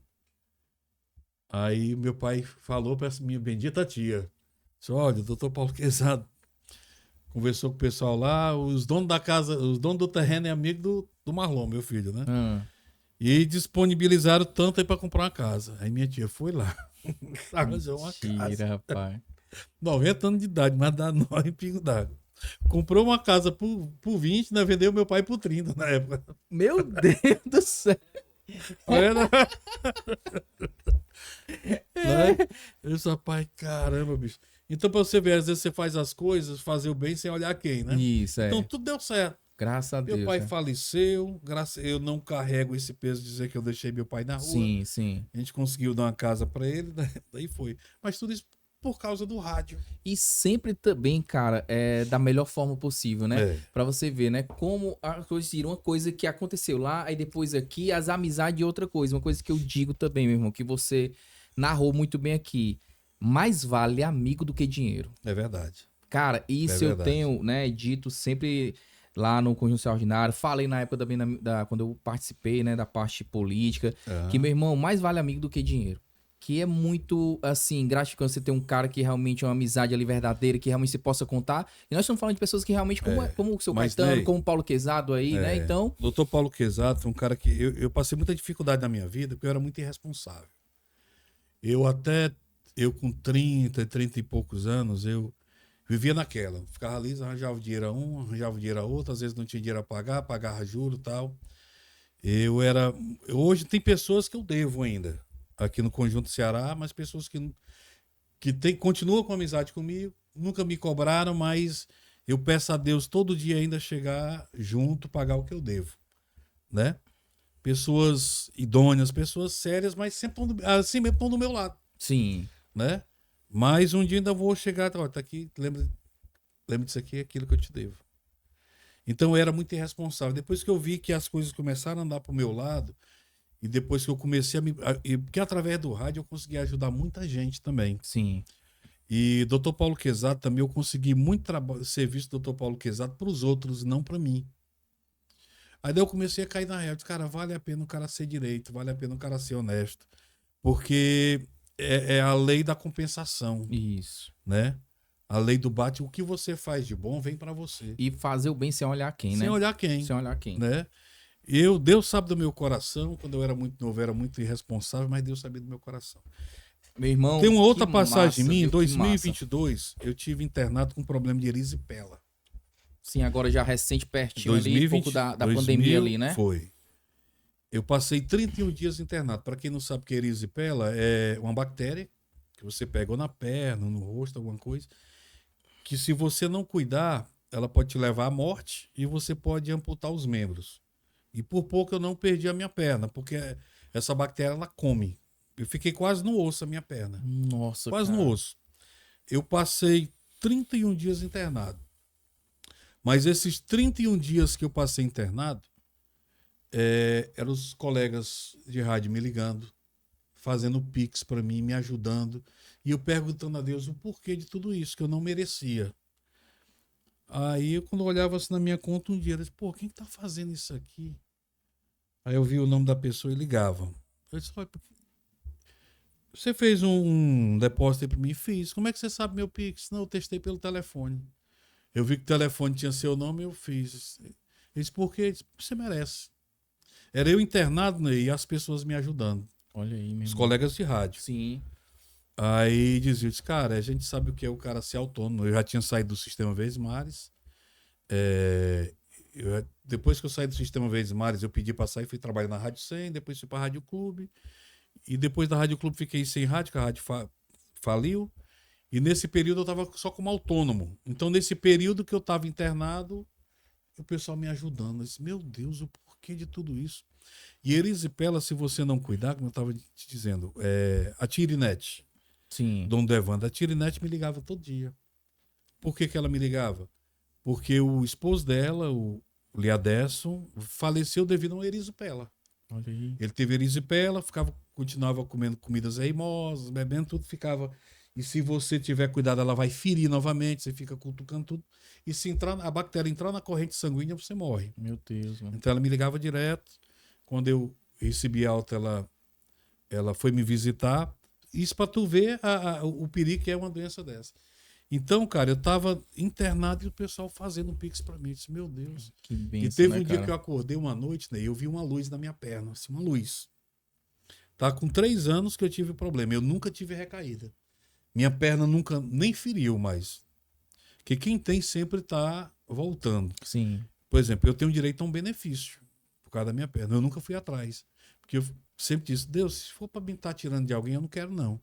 Aí meu pai falou para essa minha bendita tia. Disse, olha, o doutor Paulo Quezado conversou com o pessoal lá, os donos da casa, os donos do terreno é amigo do Marlon, meu filho, né? Ah, E disponibilizaram tanto aí para comprar uma casa. Aí minha tia foi lá, arranjou uma casa. mentira, rapaz. 90 anos de idade, mas dá nó em pingo d'água. Comprou uma casa por 20, né? Vendeu meu pai por 30 na época. Meu Deus do céu. Olha, né? Né? Eu disse, rapaz, caramba, bicho. Então, pra você ver, às vezes você faz as coisas, fazer o bem sem olhar quem, né? Isso, Então, é. tudo deu certo. Graças a Meu Deus, pai né? faleceu, eu não carrego esse peso de dizer que eu deixei meu pai na rua. Sim, sim. A gente conseguiu dar uma casa pra ele, daí foi. Mas tudo isso por causa do rádio. E sempre também, cara, da melhor forma possível, né? É, Pra você ver, né? Como as coisas giram, uma coisa que aconteceu lá, aí depois aqui, as amizades e outra coisa. Uma coisa que eu digo também, meu irmão, que você narrou muito bem aqui. Mais vale amigo do que dinheiro. é verdade. Cara, É isso eu verdade. tenho, né, dito sempre lá no Conjunto Extraordinário. Falei na época também, quando eu participei, né, da parte política, que, Aham. meu irmão, mais vale amigo do que dinheiro. Que é muito, assim, gratificante você ter um cara que realmente é uma amizade ali verdadeira, que realmente você possa contar. E nós estamos falando de pessoas que realmente, como, É. como o seu Mas, Caetano, Ney, como o Paulo Quezado aí, né? Então, doutor Paulo Quezado foi um cara que eu passei muita dificuldade na minha vida, porque eu era muito irresponsável. Eu até, eu com 30 e poucos anos, eu vivia naquela. Ficava ali, arranjava dinheiro a um, arranjava dinheiro a outro, às vezes não tinha dinheiro a pagar, pagava juros e tal. Eu era. Hoje tem pessoas que eu devo ainda, aqui no Conjunto Ceará, mas pessoas que continuam com amizade comigo, nunca me cobraram, mas eu peço a Deus todo dia ainda chegar junto, pagar o que eu devo, né? Pessoas idôneas, pessoas sérias, mas sempre estão assim mesmo estão do meu lado, sim, né? Mas um dia ainda vou chegar, ó, tá aqui, lembra disso aqui, é aquilo que eu te devo. Então eu era muito irresponsável. Depois que eu vi que as coisas começaram a andar pro meu lado, e depois que eu comecei porque através do rádio eu consegui ajudar muita gente também. sim. E Dr. Paulo Quezado também eu consegui muito serviço do Dr. Paulo Quezado para os outros, não para mim. Aí daí eu comecei a cair na real. Disse, cara, vale a pena o cara ser direito, vale a pena o cara ser honesto. Porque é a lei da compensação, Isso. né? A lei do bate, o que você faz de bom vem para você. E fazer o bem sem olhar quem, Sem né? olhar quem, Sem olhar quem. né? Deus sabe do meu coração, quando eu era muito novo, eu era muito irresponsável, mas Deus sabia do meu coração. Meu Tem irmão, uma que outra passagem massa, minha, em viu? Que massa. 2022, eu tive internado com problema de erisipela. Sim, agora já recente, pertinho ali, pouco 2020, da pandemia 2000 ali, né? foi. Eu passei 31 dias internado. Para quem não sabe o que é erisipela, é uma bactéria que você pega ou na perna, no rosto, alguma coisa, que se você não cuidar, ela pode te levar à morte e você pode amputar os membros. E por pouco eu não perdi a minha perna, porque essa bactéria, ela come. Eu fiquei quase no osso a minha perna. Nossa, Quase no cara. osso. Eu passei 31 dias internado. Mas esses 31 dias que eu passei internado, eram os colegas de rádio me ligando, fazendo pix para mim, me ajudando. E eu perguntando a Deus o porquê de tudo isso, que eu não merecia. Aí, quando eu olhava assim na minha conta um dia, eu disse, pô, quem tá fazendo isso aqui? Aí eu vi o nome da pessoa e ligava. Eu disse, olha, você fez um depósito aí para mim? Fiz. Como é que você sabe meu Pix? Não, eu testei pelo telefone. Eu vi que o telefone tinha seu nome e eu fiz. Ele disse, por quê? Ele disse, você merece. Era eu internado, né, e as pessoas me ajudando. Olha aí, meu Os irmão. colegas de rádio. Sim. Aí dizia, eu disse, cara, a gente sabe o que é o cara ser autônomo. Eu já tinha saído do sistema Verdes Mares. Depois que eu saí do sistema Verdes Mares, eu pedi para sair, fui trabalhar na Rádio 100, depois fui para a Rádio Clube. E depois da Rádio Clube fiquei sem rádio, que a rádio faliu. E nesse período eu estava só como autônomo. Então, nesse período que eu estava internado, o pessoal me ajudando. Eu disse, meu Deus, o porquê de tudo isso? E erisipela, se você não cuidar, como eu estava te dizendo, a Tirinete, Sim. Dom Devanda, a Tirinete me ligava todo dia. Por que ela me ligava? Porque o esposo dela, o Liaderson, faleceu devido a uma erisipela. Olha aí. Ele teve erisipela, continuava comendo comidas reimosas, bebendo tudo, ficava. E se você tiver cuidado, ela vai ferir novamente, você fica cutucando tudo. E se a bactéria entrar na corrente sanguínea, você morre. Meu Deus, mano. Então ela me ligava direto. Quando eu recebi alta, ela foi me visitar. Isso para tu ver o perigo que é uma doença dessa. Então, cara, eu tava internado e o pessoal fazendo um pix para mim. Eu disse, meu Deus. Que E benção, teve né, um dia cara? que eu acordei uma noite, né, e eu vi uma luz na minha perna, assim, uma luz. Tá com 3 anos que eu tive problema. Eu nunca tive recaída. Minha perna nunca nem feriu mais. Porque quem tem sempre tá voltando. Sim. Por exemplo, eu tenho direito a um benefício por causa da minha perna. Eu nunca fui atrás. Porque eu sempre disse, Deus, se for para mim estar tirando de alguém, eu não quero, não.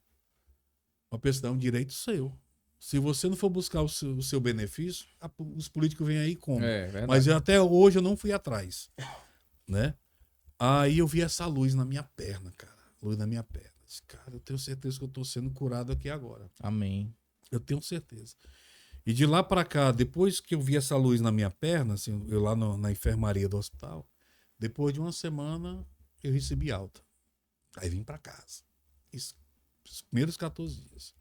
Uma pessoa é um direito seu. Se você não for buscar o seu benefício, os políticos vêm aí como. Verdade. Mas até hoje eu não fui atrás. Né? Aí eu vi essa luz na minha perna, cara. Luz na minha perna. Disse, cara, eu tenho certeza que eu tô sendo curado aqui agora. Amém. Eu tenho certeza. E de lá para cá, depois que eu vi essa luz na minha perna, assim, eu lá na enfermaria do hospital, depois de uma semana eu recebi alta. Aí vim para casa. Isso, os primeiros 14 dias.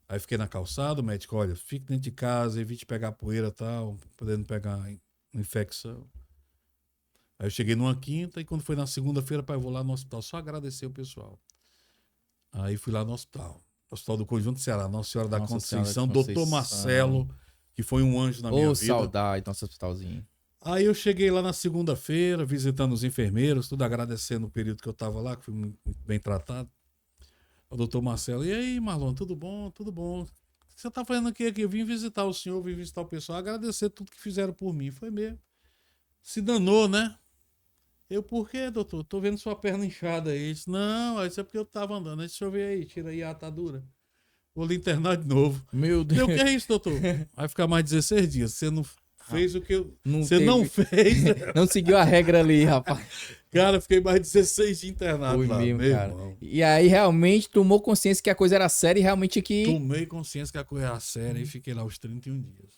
Aí fiquei na calçada, o médico, olha, fique dentro de casa, evite pegar poeira e tal, podendo pegar infecção. Aí eu cheguei numa quinta e quando foi na segunda-feira, pai, eu vou lá no hospital, só agradecer o pessoal. Aí fui lá no hospital do Conjunto Ceará, Nossa Senhora da Conceição, doutor Marcelo, que foi um anjo na minha vida. Saudade, nosso hospitalzinho. Aí eu cheguei lá na segunda-feira, visitando os enfermeiros, tudo agradecendo o período que eu estava lá, que fui muito bem tratado. O doutor Marcelo, e aí, Marlon, tudo bom? Tudo bom. O que você está fazendo aqui? Eu vim visitar o senhor, vim visitar o pessoal, agradecer tudo que fizeram por mim. Foi mesmo. Se danou, né? Eu, por quê, doutor? Tô vendo sua perna inchada aí. Ele disse, não, isso é porque eu tava andando. Deixa eu ver aí, tira aí a atadura. Vou lhe internar de novo. Meu Deus. O que é isso, doutor? Vai ficar mais 16 dias. Você não fez o que eu... Você não fez. Não seguiu a regra ali, rapaz. Cara, fiquei mais 16 dias internado Foi lá, mesmo, meu cara. irmão. E aí realmente tomou consciência que a coisa era séria e realmente que... Tomei consciência que a coisa era séria e fiquei lá os 31 dias.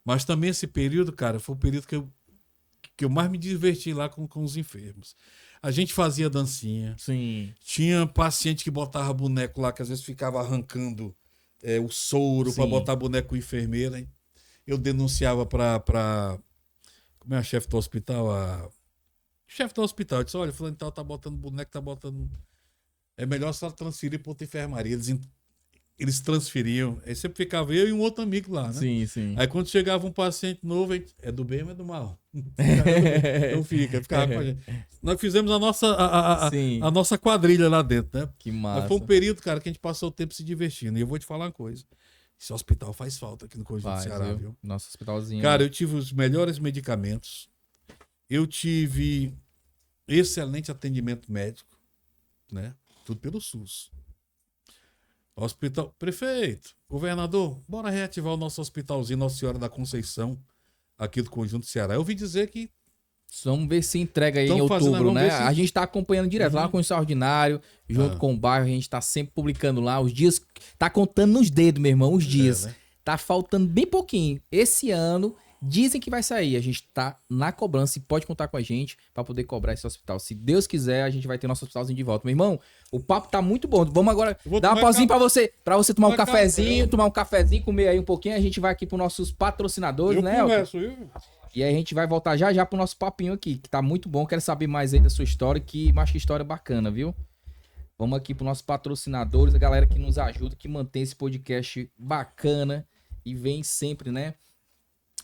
Mas também esse período, cara, foi o período que eu mais me diverti lá com os enfermos. A gente fazia dancinha. Sim. Tinha paciente que botava boneco lá, que às vezes ficava arrancando o soro para botar boneco com enfermeira. Eu denunciava para como é a chefe do hospital? Chefe do hospital. Eu disse, olha, fulano tal tá botando boneco, tá botando... É melhor só transferir para outra enfermaria. Eles transferiam. Aí sempre ficava eu e um outro amigo lá, né? Sim, sim. Aí quando chegava um paciente novo, é do bem ou é do mal? Então ficava com a gente. Nós fizemos a nossa quadrilha lá dentro, né? Que massa. Mas foi um período, cara, que a gente passou o tempo se divertindo. E eu vou te falar uma coisa. Esse hospital faz falta aqui no Conjunto do Ceará, viu? Nosso hospitalzinho. Cara, eu tive os melhores medicamentos. Eu tive excelente atendimento médico, né? Tudo pelo SUS. Hospital, prefeito, governador, bora reativar o nosso hospitalzinho Nossa Senhora da Conceição, aqui do Conjunto Ceará. Eu ouvi dizer que Vamos ver se entrega aí Tão em fazendo, outubro, vamos né? ver se- A gente tá acompanhando direto lá com o Extraordinário, junto com o bairro, a gente tá sempre publicando lá os dias. Tá contando nos dedos, meu irmão, os dias. né? Tá faltando bem pouquinho. Esse ano, dizem que vai sair. A gente tá na cobrança e pode contar com a gente pra poder cobrar esse hospital. Se Deus quiser, a gente vai ter nosso hospitalzinho de volta. Meu irmão, o papo tá muito bom. Vamos agora Vou dar uma tomar pausinha café. pra você tomar um Tomar cafezinho, café. comer aí um pouquinho. A gente vai aqui pros nossos patrocinadores, Eu né, Elton? converso, viu? E aí a gente vai voltar já pro nosso papinho aqui, que tá muito bom. Quero saber mais aí da sua história, que acho que história bacana, viu? Vamos aqui pro nossos patrocinadores, a galera que nos ajuda, que mantém esse podcast bacana e vem sempre, né,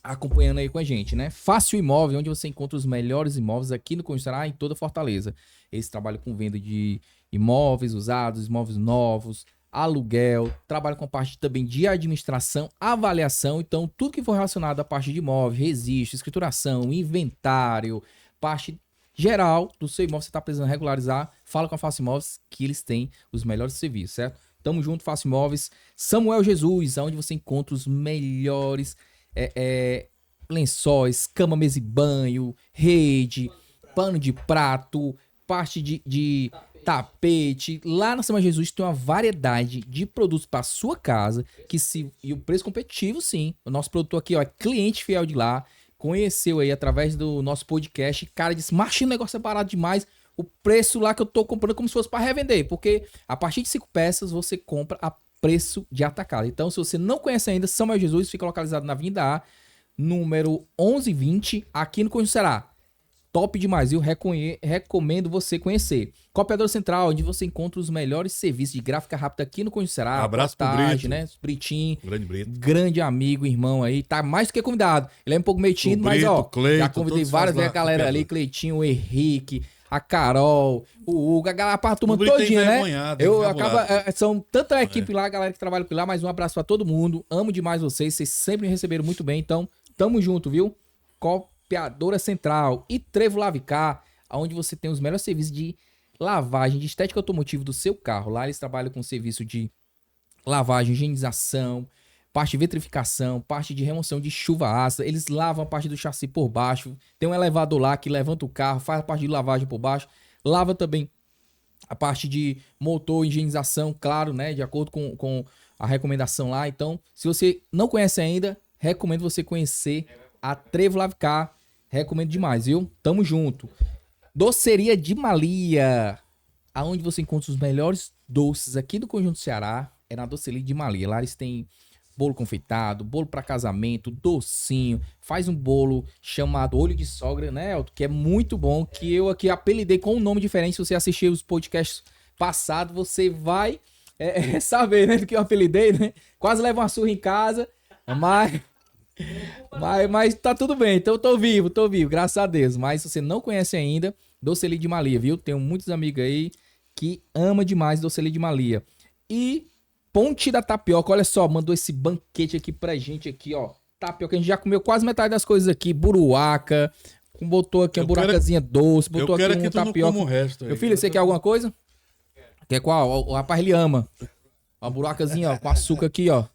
acompanhando aí com a gente, né? Fácil Imóvel, onde você encontra os melhores imóveis aqui no Conquistará, em toda Fortaleza. Eles trabalham com venda de imóveis usados, imóveis novos, aluguel, trabalham com a parte também de administração, avaliação, então tudo que for relacionado à parte de imóvel, registro, escrituração, inventário, parte geral do seu imóvel, você está precisando regularizar, fala com a Fácil Imóveis que eles têm os melhores serviços, certo? Tamo junto, Fácil Imóveis. Samuel Jesus, onde você encontra os melhores lençóis, cama, mesa e banho, rede, pano de prato, parte de tapete. Lá na Samuel Jesus tem uma variedade de produtos para sua casa e o preço competitivo, sim. O nosso produtor aqui, ó, é cliente fiel de lá, conheceu aí através do nosso podcast. Cara, disse: Marchinho, o negócio é barato demais. O preço lá que eu tô comprando como se fosse para revender, porque a partir de 5 peças você compra a preço de atacado. Então, se você não conhece ainda, Samuel Jesus fica localizado na Avenida A, número 1120, aqui no Conquistará. Top demais, viu? Recomendo você conhecer. Copiadora Central, onde você encontra os melhores serviços de gráfica rápida aqui no Conquistará. Abraço pro Portagem, Brito. né? Britinho. Grande Brito. Grande amigo, irmão aí. Tá mais do que convidado. Ele é um pouco meio tímido, O mas Brito, ó, Cleiton, já convidei todos várias faz lá, da galera ali. copiador. Cleitinho, o Henrique, a Carol, o Hugo, a turma O Brito é todinha, né? envergonhado, Eu encabulado. acabo, são tanta equipe lá, a galera que trabalha por lá, mas um abraço pra todo mundo. Amo demais vocês sempre me receberam muito bem, então tamo junto, viu? Copiadora Central e Trevo Lavicar, onde você tem os melhores serviços de lavagem, de estética automotiva do seu carro. Lá eles trabalham com serviço de lavagem, higienização, parte de vitrificação, parte de remoção de chuva ácida. Eles lavam a parte do chassi por baixo. Tem um elevador lá que levanta o carro, faz a parte de lavagem por baixo. Lava também a parte de motor, higienização, claro, né? De acordo com a recomendação lá. Então, se você não conhece ainda, recomendo você conhecer a Trevo Lavicar. Recomendo demais, viu? Tamo junto. Doceria de Malia, aonde você encontra os melhores doces aqui do Conjunto Ceará, é na Doceria de Malia. Lá eles têm bolo confeitado, bolo para casamento, docinho, faz um bolo chamado Olho de Sogra, né, Elton? Que é muito bom, que eu aqui apelidei com um nome diferente. Se você assistir os podcasts passados, você vai saber, né, do que eu apelidei, né? Quase leva uma surra em casa, mas tá tudo bem, então eu tô vivo, graças a Deus. Mas se você não conhece ainda, Doceria de Malia, viu? Tenho muitos amigos aí que ama demais Doceria de Malia. E Ponte da Tapioca, olha só, mandou esse banquete aqui pra gente aqui, ó. Tapioca, a gente já comeu quase metade das coisas aqui, buruaca, botou aqui uma buracazinha doce, botou aqui um tu não tapioca. coma o resto aí. Meu filho, você quer alguma coisa? Quer qual? O rapaz, ele ama. Uma buracazinha, ó, com açúcar aqui, ó.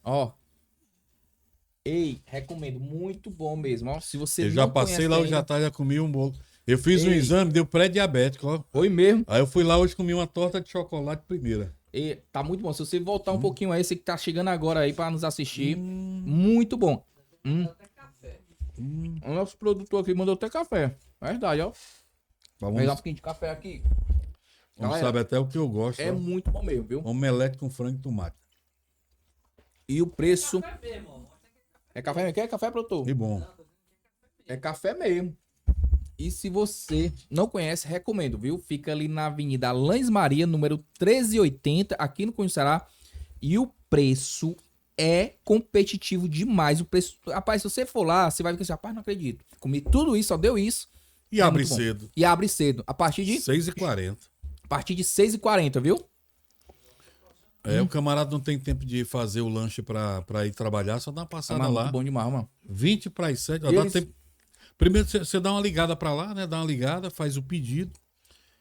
Ei, recomendo, muito bom mesmo, ó. Se você Eu não já passei conhece lá hoje ainda, à tarde, já comi um bolo. Eu fiz um exame, deu pré-diabético, ó. foi mesmo. Aí eu fui lá hoje comi uma torta de chocolate primeira. E tá muito bom. Se você voltar um pouquinho aí, você que tá chegando agora aí pra nos assistir, muito bom. O nosso produtor aqui mandou até café. Verdade, ó. Vou pegar um pouquinho de café aqui. Não Galera, sabe até o que eu gosto. é ó. muito bom mesmo, viu? Omelete com frango e tomate. E o preço... É café mesmo? Quer café, produtor? E bom. É café mesmo. E se você não conhece, recomendo, viu? Fica ali na Avenida Alanis Maria, número 1380, aqui no Conquistará. E o preço é competitivo demais. O preço... Rapaz, se você for lá, você vai ver que assim, rapaz, não acredito. Comi tudo isso, só deu isso. E É abre muito bom. cedo. E abre cedo. A partir de 6h40. 6h40, viu? É, o camarada não tem tempo de fazer o lanche pra ir trabalhar, só dá uma passada Mas lá. muito bom demais, mano. 20 para as 7. E Dá eles- tempo... Primeiro você dá uma ligada pra lá, né? Dá uma ligada, faz o pedido.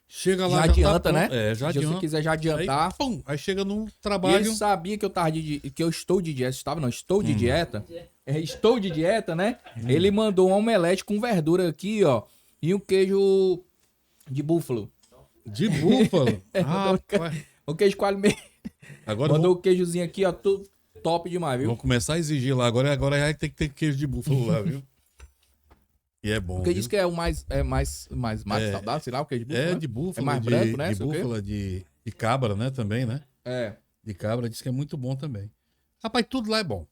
Chega lá, Já tá adianta, né? pronto. É, já Se adianta. você quiser já adiantar. Aí, pum, aí chega no E trabalho. ele sabia que eu tava que eu estou de dieta. Estava, não, estou de dieta. Estou de dieta, né? Ele mandou um omelete com verdura aqui, ó. e um queijo de búfalo. De búfalo? Rapaz. O queijo coalho meio. Agora Mandou o queijozinho aqui, ó, tudo top demais, viu? vou começar a exigir lá. Agora já tem que ter queijo de búfalo lá, viu? E é bom, Porque viu? diz que é o mais saudável, sei lá, o queijo de búfalo. É né? de búfalo, É mais de, branco, né? de sei o quê. búfala, de cabra, né? Também, né? É. De cabra, diz que é muito bom também. Rapaz, tudo lá é bom.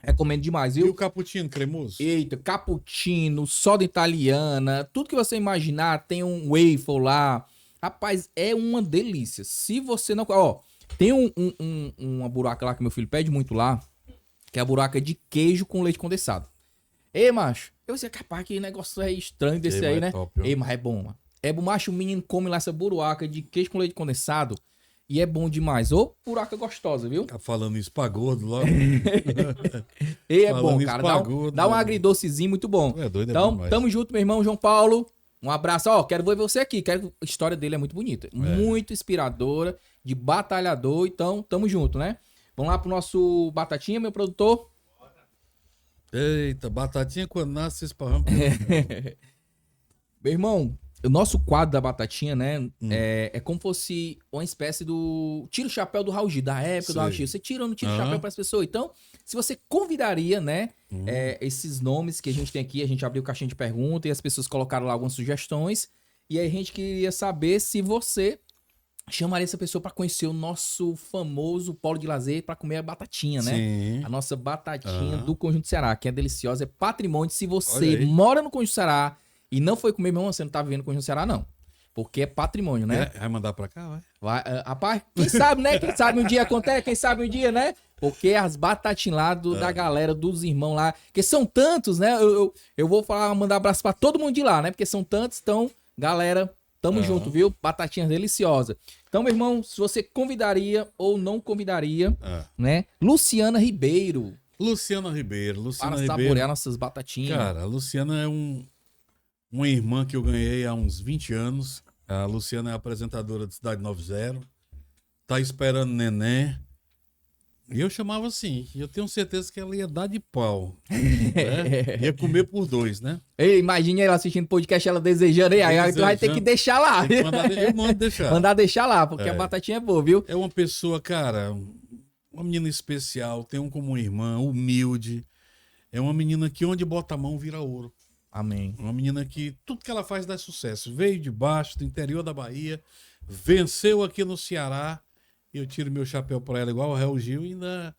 Recomendo demais, E o viu? cappuccino cremoso? Eita, cappuccino, soda italiana, tudo que você imaginar, tem um waffle lá. Rapaz, é uma delícia. Se você não... Ó, tem uma buraca lá que meu filho pede muito lá, que é a buraca de queijo com leite condensado. Ei, macho, eu sei, capaz que negócio é estranho desse Ei, aí, mas é né? top, ó. Ei, mas é bom, mano. É bom, macho, o menino come lá essa buraca de queijo com leite condensado e é bom demais. Ô, buraca gostosa, viu? Tá falando isso pra gordo logo. E é Falando bom, isso cara. pra Dá gordo, um mano. agridocezinho muito bom. É doido, é bom Então, demais. tamo junto, meu irmão João Paulo. Um abraço. Ó, quero ver você aqui. A história dele é muito bonita. Muito inspiradora, de batalhador. Então, tamo junto, né? Vamos lá pro nosso Batatinha, meu produtor. Eita, batatinha quando nasce esparrama. Meu irmão, o nosso quadro da Batatinha, né? É como fosse uma espécie do tira o chapéu do Raul Gil, da época do Raul Sei. Gil. Você tira ou não tira o Aham. chapéu pras pessoas? Então, se você convidaria, né? Esses nomes que a gente tem aqui, a gente abriu caixinha de pergunta e as pessoas colocaram lá algumas sugestões. E aí a gente queria saber se você chamaria essa pessoa pra conhecer o nosso famoso polo de lazer pra comer a batatinha, né? Sim. A nossa batatinha Aham. do Conjunto Ceará, que é deliciosa, é patrimônio. Se Olha você aí. mora no Conjunto Ceará e não foi comer, meu irmão, você não tá vivendo no Conjunto Ceará, não. Porque é patrimônio, né? Vai mandar pra cá, vai? Vai, rapaz, quem sabe, né? Quem sabe um dia acontece, quem sabe um dia, né? Porque as batatinhas lá da galera, dos irmãos lá, que são tantos, né? Eu vou falar, mandar abraço pra todo mundo de lá, né? Porque são tantos, então, galera, tamo junto, viu? Batatinha deliciosa. Então, meu irmão, se você convidaria ou não convidaria, né? Luciana Ribeiro, Luciana Ribeiro. Luciana para Ribeiro. saborear nossas batatinhas. Cara, a Luciana é uma irmã que eu ganhei há uns 20 anos. A Luciana é apresentadora do Cidade 90. Tá esperando neném. E eu chamava assim. E eu tenho certeza que ela ia dar de pau. Né? Ia comer por dois, né? Ei, imagine ela assistindo podcast, ela desejando, aí tu vai ter que deixar lá. Tem que eu mando deixar. Mandar deixar lá, porque a batatinha é boa, viu? É uma pessoa, cara, uma menina especial, tem um como irmã, humilde. É uma menina que onde bota a mão vira ouro. Amém. Uma menina que tudo que ela faz dá sucesso. Veio de baixo, do interior da Bahia, venceu aqui no Ceará. E eu tiro meu chapéu pra ela, igual o Raul Gil, e ainda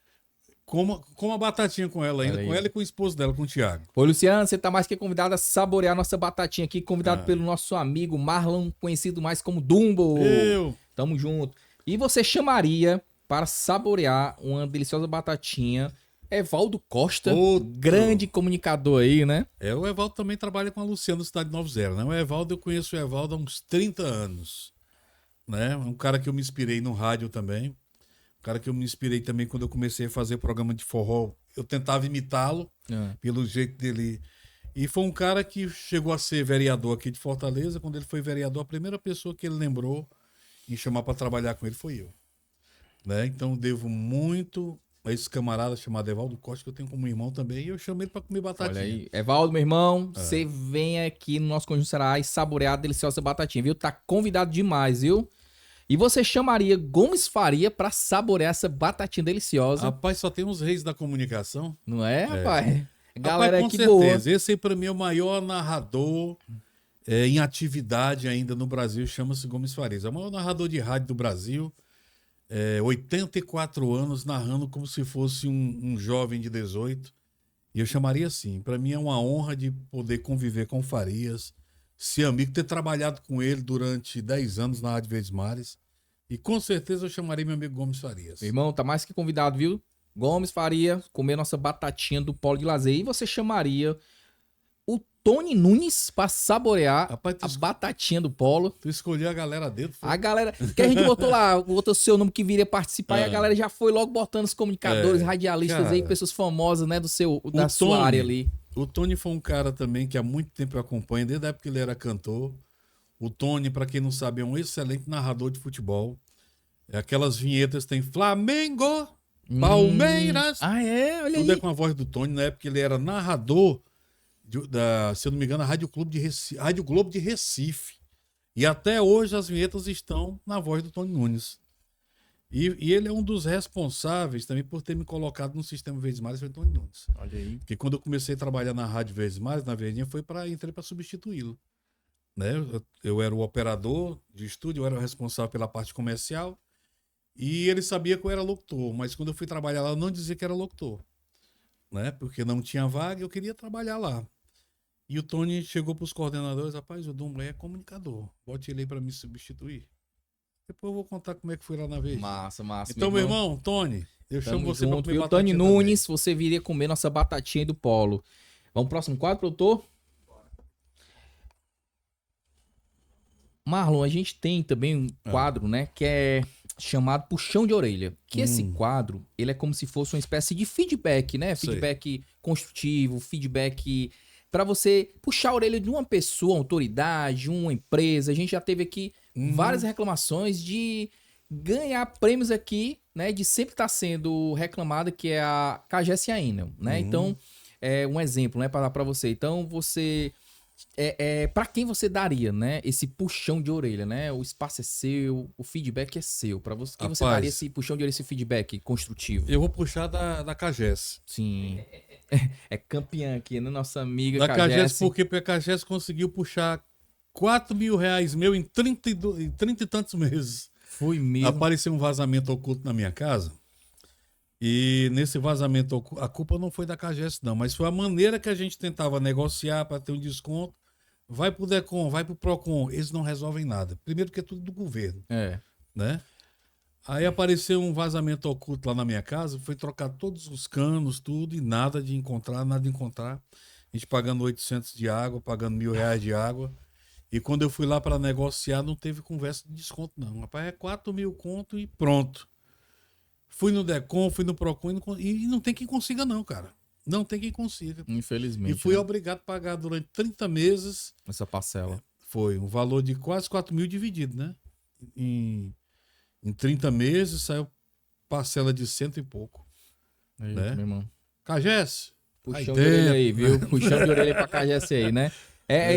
como a batatinha com ela ainda, Olha aí. com ela e com o esposo dela, com o Thiago. Ô, Luciano, você tá mais que convidado a saborear nossa batatinha aqui, convidado pelo nosso amigo Marlon, conhecido mais como Dumbo. Eu. Tamo junto. E você chamaria para saborear uma deliciosa batatinha Evaldo Costa, Outro. grande comunicador aí, né? O Evaldo também trabalha com a Luciana do Cidade 90, né? O Evaldo, eu conheço o Evaldo há uns 30 anos. Né? Um cara que eu me inspirei no rádio também. Um cara que eu me inspirei também quando eu comecei a fazer programa de forró. Eu tentava imitá-lo pelo jeito dele. E foi um cara que chegou a ser vereador aqui de Fortaleza. Quando ele foi vereador, a primeira pessoa que ele lembrou em chamar para trabalhar com ele foi eu. Né? Então devo muito a esse camarada chamado Evaldo Costa, que eu tenho como irmão também. E eu chamei ele para comer batatinha. Olha aí. Evaldo, meu irmão, você vem aqui no nosso Conjunto Ceará e saborear a deliciosa batatinha, viu? Tá convidado demais, viu? E você chamaria Gomes Faria pra saborear essa batatinha deliciosa. Rapaz, só tem uns reis da comunicação. Não é, rapaz? Galera Rapaz, com aqui boa. certeza. Esse aí, pra mim, é o maior narrador em atividade ainda no Brasil, chama-se Gomes Farias. É o maior narrador de rádio do Brasil. 84 anos, narrando como se fosse um jovem de 18. E eu chamaria assim. Pra mim é uma honra de poder conviver com o Farias, ser amigo, ter trabalhado com ele durante 10 anos na Rádio Verdes Mares. E com certeza eu chamaria meu amigo Gomes Farias. Meu irmão, tá mais que convidado, viu? Gomes Faria, comer nossa batatinha do Polo de Lazer. E você chamaria o Tony Nunes pra saborear Rapaz, a batatinha do Polo. Tu escolheu a galera dele? Foi? A galera... Que a gente botou lá, botou o seu nome que viria participar e a galera já foi logo botando os comunicadores, radialistas cara, aí, pessoas famosas, né, da sua Tony, área ali. O Tony foi um cara também que há muito tempo eu acompanho, desde a época que ele era cantor. O Tony, para quem não sabe, é um excelente narrador de futebol. Aquelas vinhetas tem Flamengo, Palmeiras. Ah, é? Olha Tudo aí. é com a voz do Tony. Na época ele era narrador se eu não me engano, a Rádio Globo de Recife. E até hoje as vinhetas estão na voz do Tony Nunes. E ele é um dos responsáveis também por ter me colocado no sistema Verdes Mares, foi o Tony Nunes. Olha aí. Porque quando eu comecei a trabalhar na Rádio Verdes Mares, na Verdinha, entrei para substituí-lo. Né? Eu era o operador de estúdio, eu era o responsável pela parte comercial. E ele sabia que eu era locutor, mas quando eu fui trabalhar lá, eu não dizia que era locutor. Né? Porque não tinha vaga e eu queria trabalhar lá. E o Tony chegou para os coordenadores, rapaz, o Dumblé é comunicador, bote ele aí para me substituir. Depois eu vou contar como é que foi lá na vez. Massa, massa. Então, meu irmão, Tony, eu chamo você para comer viu? batatinha Tony Nunes, você viria comer nossa batatinha aí do Polo. Vamos pro próximo quadro, produtor? Marlon, a gente tem também um quadro, né, que é chamado Puxão de Orelha. Que esse quadro, ele é como se fosse uma espécie de feedback, né? Sei. Feedback construtivo, feedback para você puxar a orelha de uma pessoa, uma autoridade, uma empresa. A gente já teve aqui várias reclamações de ganhar prêmios aqui, né? De sempre estar sendo reclamada, que é a KGS Ainel, né? Então, é um exemplo, né? Para dar para você. Então, você... para quem você daria, né? Esse puxão de orelha, né? O espaço é seu, o feedback é seu. Para você, quem você daria esse puxão de orelha, esse feedback construtivo? Eu vou puxar da KGS. Sim. É campeã aqui, né? Nossa amiga Da KGS. KGS, porque a KGS conseguiu puxar R$4.000 meu em 30 e tantos meses. Foi mesmo. Apareceu um vazamento oculto na minha casa. E nesse vazamento oculto, a culpa não foi da KGS, não, mas foi a maneira que a gente tentava negociar para ter um desconto. Vai pro DECOM, vai pro PROCON. Eles não resolvem nada. Primeiro que é tudo do governo. Né? Aí apareceu um vazamento oculto lá na minha casa, foi trocar todos os canos, tudo, e nada de encontrar. A gente pagando 800 de água, pagando R$1.000 de água. E quando eu fui lá para negociar, não teve conversa de desconto, não. Rapaz, é 4.000 conto e pronto. Fui no DECOM, fui no PROCON e não tem quem consiga, não, cara. Não tem quem consiga. Infelizmente. E fui obrigado a pagar durante 30 meses. Essa parcela. Foi um valor de quase 4.000 dividido, né? Em 30 meses saiu parcela de 100 e pouco. Aí, né? meu irmão. KGS. Puxão de orelha aí, viu? Puxão de orelha aí pra KGS aí, né?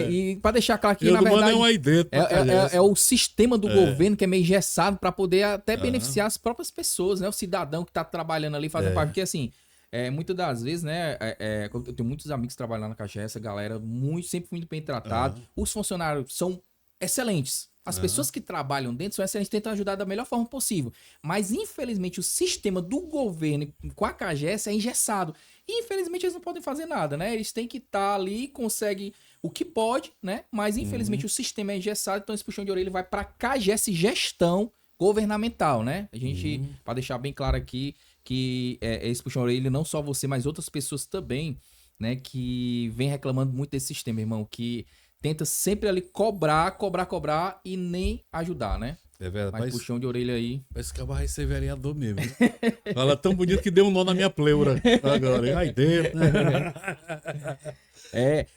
E pra deixar claro que, na verdade, é o sistema do governo que é meio engessado pra poder até beneficiar as próprias pessoas, né? O cidadão que tá trabalhando ali, fazendo parte. Porque, assim, muitas das vezes, né? Eu tenho muitos amigos que trabalham lá na KGS, a galera sempre muito bem tratada. Os funcionários são excelentes. As pessoas que trabalham dentro são excelentes, tentam ajudar da melhor forma possível. Mas, infelizmente, o sistema do governo com a KGS é engessado. E, infelizmente, eles não podem fazer nada, né? Eles têm que estar ali, conseguem o que pode, né? Mas, infelizmente, o sistema é engessado, então esse puxão de orelha vai para KGS Gestão Governamental, né? A gente, para deixar bem claro aqui, que esse puxão de orelha, não só você, mas outras pessoas também, né? Que vem reclamando muito desse sistema, irmão, que tenta sempre ali cobrar e nem ajudar, né? É verdade. Mas puxão de orelha aí. Parece que vai ser vereador mesmo. Fala tão bonito que deu um nó na minha pleura agora. Aí dentro.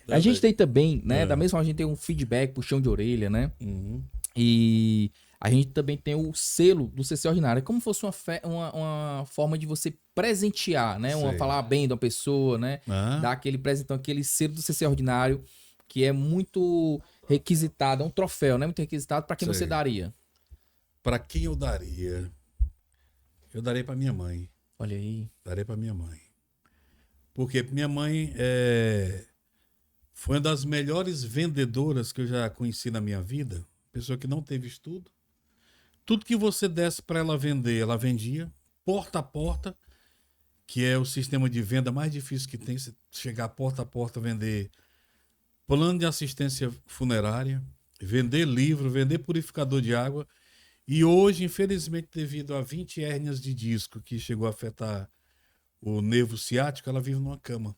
A gente tem também, né? Da mesma forma, a gente tem um feedback, puxão de orelha, né? E a gente também tem o selo do CC Ordinário. É como se fosse uma forma de você presentear, né? Falar bem de uma pessoa, né? Dar aquele presentão, aquele selo do CC Ordinário, que é muito requisitado, é um troféu, né? Muito requisitado. Para quem você daria? Para quem eu daria? Eu darei para minha mãe. Olha aí. Darei para minha mãe. Porque minha mãe foi uma das melhores vendedoras que eu já conheci na minha vida. Pessoa que não teve estudo. Tudo que você desse para ela vender, ela vendia. Porta a porta, que é o sistema de venda mais difícil que tem. Você chegar porta a porta, vender plano de assistência funerária, vender livro, vender purificador de água. E hoje, infelizmente, devido a 20 hérnias de disco que chegou a afetar o nervo ciático, ela vive numa cama.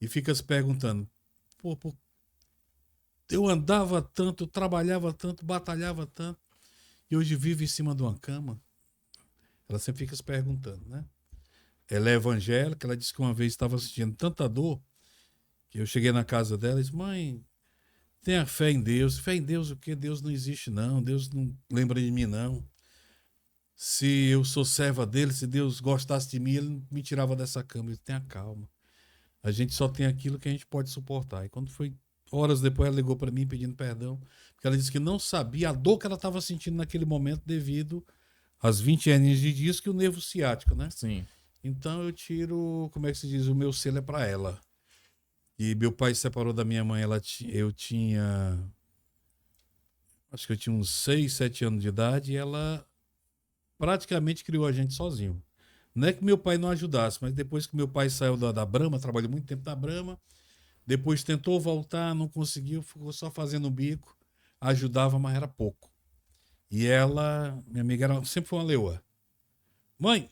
E fica se perguntando, eu andava tanto, trabalhava tanto, batalhava tanto, e hoje vivo em cima de uma cama? Ela sempre fica se perguntando, né? Ela é evangélica, ela disse que uma vez estava sentindo tanta dor, que eu cheguei na casa dela e disse, mãe, tenha fé em Deus. Fé em Deus o quê? Deus não existe, não. Deus não lembra de mim, não. Se eu sou serva dele, se Deus gostasse de mim, ele me tirava dessa cama. Ele tenha calma. A gente só tem aquilo que a gente pode suportar. E quando foi horas depois, ela ligou para mim pedindo perdão, porque ela disse que não sabia a dor que ela estava sentindo naquele momento devido às 20 hernias de disco e o nervo ciático, né? Sim. Então eu tiro, como é que se diz, o meu selo é para ela. E meu pai se separou da minha mãe, eu tinha, acho que eu tinha uns 6, 7 anos de idade, e ela praticamente criou a gente sozinho. Não é que meu pai não ajudasse, mas depois que meu pai saiu da Brahma, trabalhou muito tempo na Brahma, depois tentou voltar, não conseguiu, ficou só fazendo bico, ajudava, mas era pouco. E ela, minha amiga, sempre foi uma leoa. Mãe,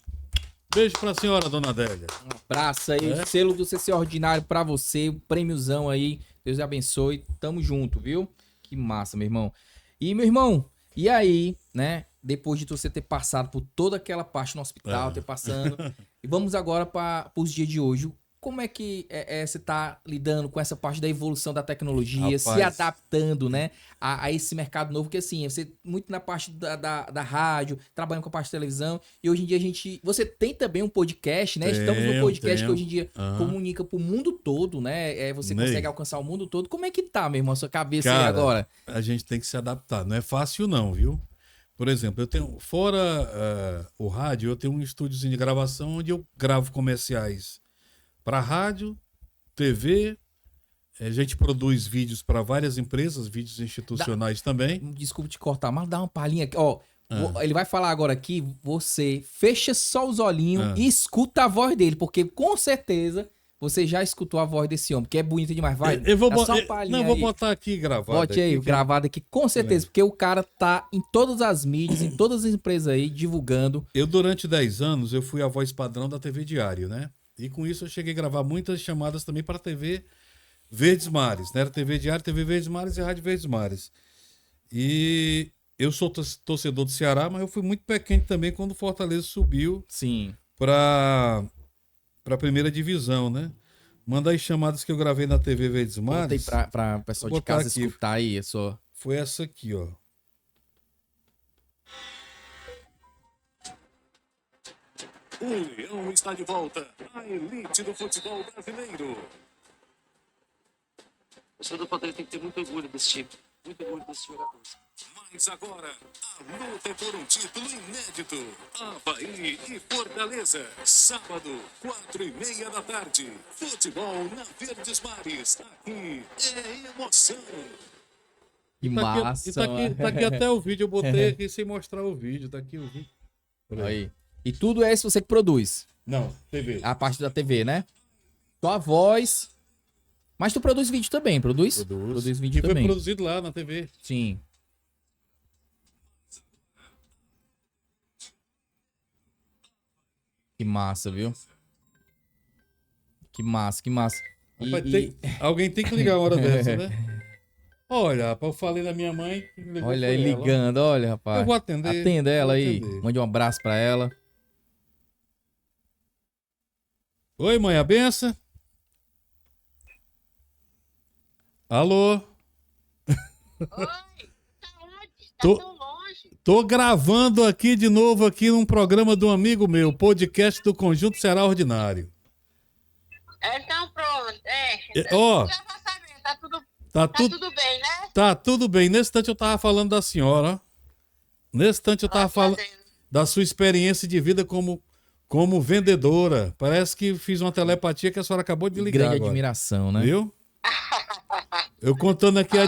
beijo pra senhora, dona Adélia. Um abraço aí, o selo do CC Ordinário pra você, o prêmiozão aí. Deus abençoe. Tamo junto, viu? Que massa, meu irmão. E, meu irmão, e aí, né? Depois de você ter passado por toda aquela parte no hospital, ter passando. E vamos agora para os dias de hoje. Como é que você tá lidando com essa parte da evolução da tecnologia, Rapaz, se adaptando, né, a esse mercado novo? Porque assim, você muito na parte da rádio, trabalhando com a parte de televisão, e hoje em dia você tem também um podcast, né? Estamos no podcast que hoje em dia comunica pro mundo todo, né? Você consegue alcançar o mundo todo. Como é que tá, meu irmão, a sua cabeça aí agora? A gente tem que se adaptar. Não é fácil não, viu? Por exemplo, eu tenho, fora o rádio, eu tenho um estúdiozinho de gravação onde eu gravo comerciais para rádio, TV, a gente produz vídeos para várias empresas, vídeos institucionais também. Desculpa te cortar, mas dá uma palhinha aqui. Ó, ele vai falar agora aqui, você fecha só os olhinhos e escuta a voz dele, porque com certeza você já escutou a voz desse homem, que é bonita demais. Vai, eu vou dá só uma palhinha não, vou botar aqui gravado. Bote aí, gravado aqui, com certeza, porque o cara tá em todas as mídias, em todas as empresas aí, divulgando. Eu, durante 10 anos, eu fui a voz padrão da TV Diário, né? E com isso eu cheguei a gravar muitas chamadas também para a TV Verdes Mares, né? Era TV Diário, TV Verdes Mares e Rádio Verdes Mares. E eu sou torcedor do Ceará, mas eu fui muito pequeno também quando o Fortaleza subiu para a primeira divisão, né? Manda as chamadas que eu gravei na TV Verdes Mares. Botei para o pessoal de casa aqui escutar aí. Foi essa aqui, ó. O Leão está de volta, a elite do futebol brasileiro. O senhor do Fortaleza tem que ter muito orgulho desse time. Muito orgulho desse jogador. Mas agora, a luta é por um título inédito. Avaí e Fortaleza. Sábado, 4:30 da tarde. Futebol na Verdes Mares. Aqui é emoção. Que massa. Tá aqui até o vídeo. Eu botei aqui sem mostrar o vídeo. Tá aqui o vídeo. Aí. E tudo é você que produz? Não, TV. A parte da TV, né? Só a voz. Mas tu produz vídeo também, produz? Produz vídeo também. Foi produzido lá na TV. Sim. Que massa, viu? Que massa, que massa. Rapaz, alguém tem que ligar uma hora dessa, né? Olha, rapaz, eu falei da minha mãe. Olha aí ligando, olha, rapaz. Eu vou atender. Atenda ela aí. Mande um abraço pra ela. Oi, mãe, a benção? Alô? Oi, tá onde? Tá tão longe. Tô gravando aqui de novo aqui num programa de um amigo meu, podcast do Conjunto Ceará Ordinário. Então pronto, Ó, tá tudo bem, né? Tá tudo bem. Nesse instante eu tava falando da senhora, ó. Nesse instante eu tava falando da sua experiência de vida como vendedora. Parece que fiz uma telepatia que a senhora acabou de ligar Grande agora. Admiração, né? Viu? Eu contando aqui a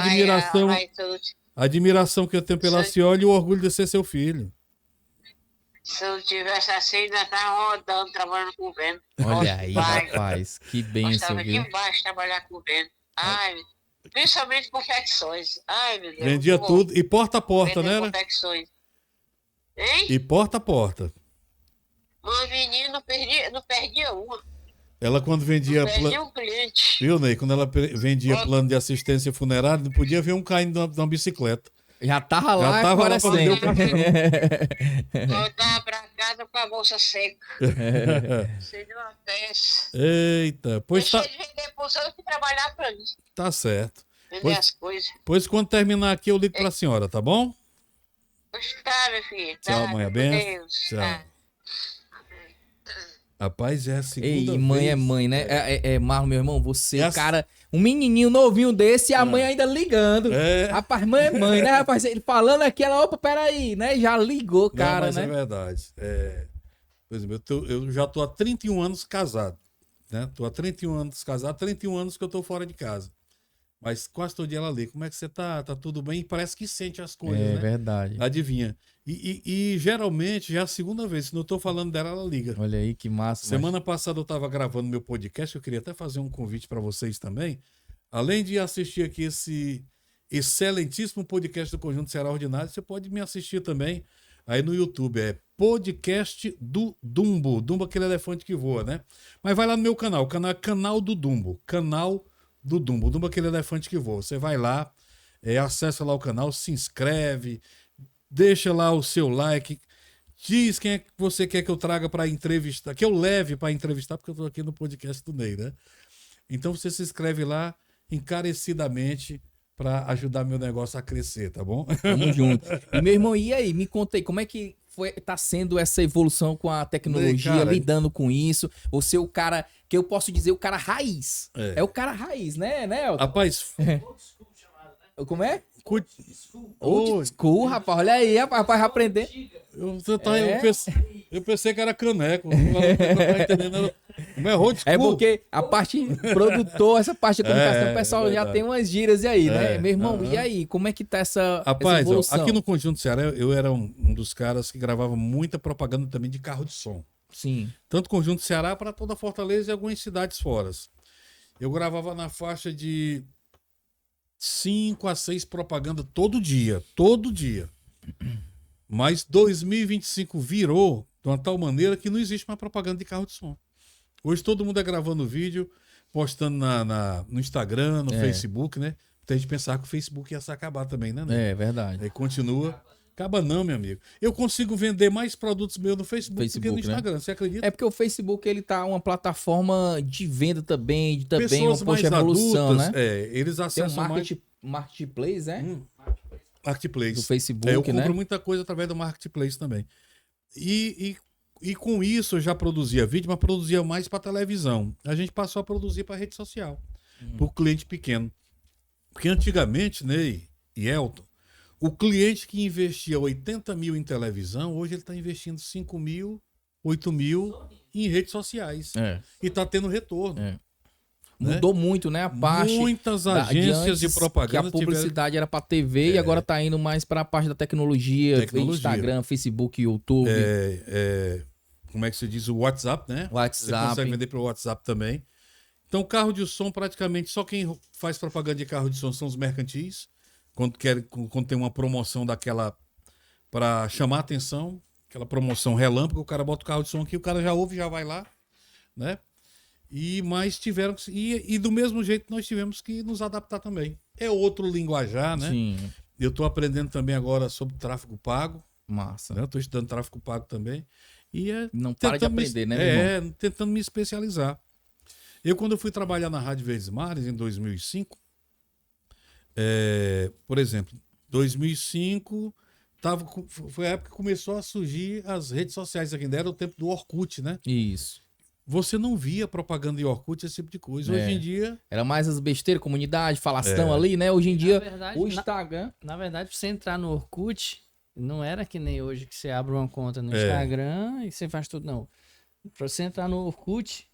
admiração que eu tenho pela senhora e o orgulho de ser seu filho. Se eu tivesse assim, ainda tava rodando, trabalhando com o vento. Olha aí, rapaz, que bênção, viu? Aqui embaixo trabalhar com o vento. Ai, principalmente confecções. Ai, meu Deus. Vendia tudo. E porta a porta, né? Confecções. Hein? E porta a porta. Uma menina não perdia uma. Ela quando vendia... Perdia um cliente. Viu, Ney? Quando ela vendia plano de assistência funerária, não podia ver um caindo de uma bicicleta. Já tava lá pra vender o cartão. Voltava pra casa com a bolsa seca. Seria uma peça. Eita, pois tá... Deixei de vender por outros e trabalhar pra mim. Tá certo. Vender as coisas. Pois quando terminar aqui eu ligo pra senhora, tá bom? Pois tá, meu filho. Tchau, Tá, mãe. com Benção. Deus. Tchau. Tá. Rapaz, é a segunda Ei, vez. mãe é mãe, né? Marlon, meu irmão, você, É a- cara, um menininho novinho desse e a mãe ainda ligando. É. Rapaz, mãe é mãe, né, rapaz? Ele falando aqui, ela, opa, peraí, né? Já ligou, Não, cara, mas né? é verdade. Por exemplo, eu já tô há 31 anos casado, né? Tô há 31 anos casado, 31 anos que eu tô fora de casa. Mas quase todo dia ela liga. Como é que você tá? Tá tudo bem? E parece que sente as coisas, É né? verdade. Adivinha. E geralmente já é a segunda vez. Se não tô falando dela, ela liga. Olha aí que massa. Semana passada eu estava gravando meu podcast. Eu queria até fazer um convite para vocês também. Além de assistir aqui esse excelentíssimo podcast do Conjunto Ceará Ordinário, você pode me assistir também aí no YouTube. É podcast do Dumbo. Dumbo é aquele elefante que voa, né? Mas vai lá no meu canal. O canal é Canal do Dumbo. Canal do Dumbo. O Dumbo é aquele elefante que voa. Você vai lá, acessa lá o canal, se inscreve, deixa lá o seu like, diz quem é que você quer que eu traga para entrevistar, que eu leve para entrevistar, porque eu estou aqui no podcast do Ney, né? Então você se inscreve lá encarecidamente para ajudar meu negócio a crescer, tá bom? Tamo junto. E meu irmão, e aí? Me conta aí, como é que tá sendo essa evolução com a tecnologia, Cara, lidando com isso? Você é o cara, que eu posso dizer, o cara raiz. É o cara raiz, né, Elton? Rapaz, Como é? cu- Old school, rapaz. Olha aí, rapaz, vai aprender. eu pensei que era caneco. Eu não tava entendendo. Mas é old school. É porque a parte produtor, essa parte de comunicação, o pessoal já verdade. tem umas gírias aí, né? É, Meu irmão, aham. e aí? Como é que tá essa Rapaz, ó, evolução? aqui no Conjunto Ceará, eu era um dos caras que gravava muita propaganda também de carro de som. Sim. Tanto Conjunto Ceará para toda Fortaleza e algumas cidades fora. Eu gravava na faixa de 5 a 6 propagandas todo dia. Todo dia. Mas 2025 virou de uma tal maneira que não existe mais propaganda de carro de som. Hoje todo mundo é gravando vídeo, postando no Instagram, no Facebook, né? Tem gente pensar que o Facebook ia se acabar também, né? É verdade. Aí continua. Acaba não, meu amigo. Eu consigo vender mais produtos meus no Facebook do que no Facebook, né? Instagram, você acredita? É porque o Facebook, ele tá uma plataforma de venda também, Pessoas uma mais evolução, adultas, né? eles Tem um acessam marketplace, é? Marketplace. Do Facebook, eu compro né? muita coisa através do Marketplace também. E com isso eu já produzia vídeo, mas produzia mais para televisão. A gente passou a produzir para rede social, para o cliente pequeno. Porque antigamente, Ney e Elton, o cliente que investia 80 mil em televisão, hoje ele está investindo 5 mil, 8 mil em redes sociais. E está tendo retorno. É. Mudou muito, né? A parte Muitas da- agências de antes, propaganda que a publicidade era pra TV e agora tá indo mais pra parte da tecnologia. Instagram, Facebook, YouTube, como é que se diz? O WhatsApp, né? Você WhatsApp. consegue vender pelo WhatsApp também. Então, carro de som, praticamente, só quem faz propaganda de carro de som são os mercantis. Quando tem uma promoção daquela para chamar a atenção, aquela promoção relâmpago, o cara bota o carro de som aqui, o cara já ouve, já vai lá, né? Mas tiveram que... E do mesmo jeito nós tivemos que nos adaptar também. É outro linguajar, né? Sim, Eu estou aprendendo também agora sobre tráfego pago, massa. né? Estou estudando tráfego pago também. Não para de tentando aprender, né, meu irmão? tentando me especializar. Quando eu fui trabalhar na Rádio Verdes Mares, em 2005, por exemplo, 2005 foi a época que começou a surgir as redes sociais aqui. Ainda era o tempo do Orkut, né? Isso. Você não via propaganda de Orkut, esse tipo de coisa. Hoje em dia... Era mais as besteiras, comunidade, falação ali, né? Hoje em dia, verdade, o Instagram... Na verdade, pra você entrar no Orkut, não era que nem hoje que você abre uma conta no Instagram e você faz tudo, não. Pra você entrar no Orkut,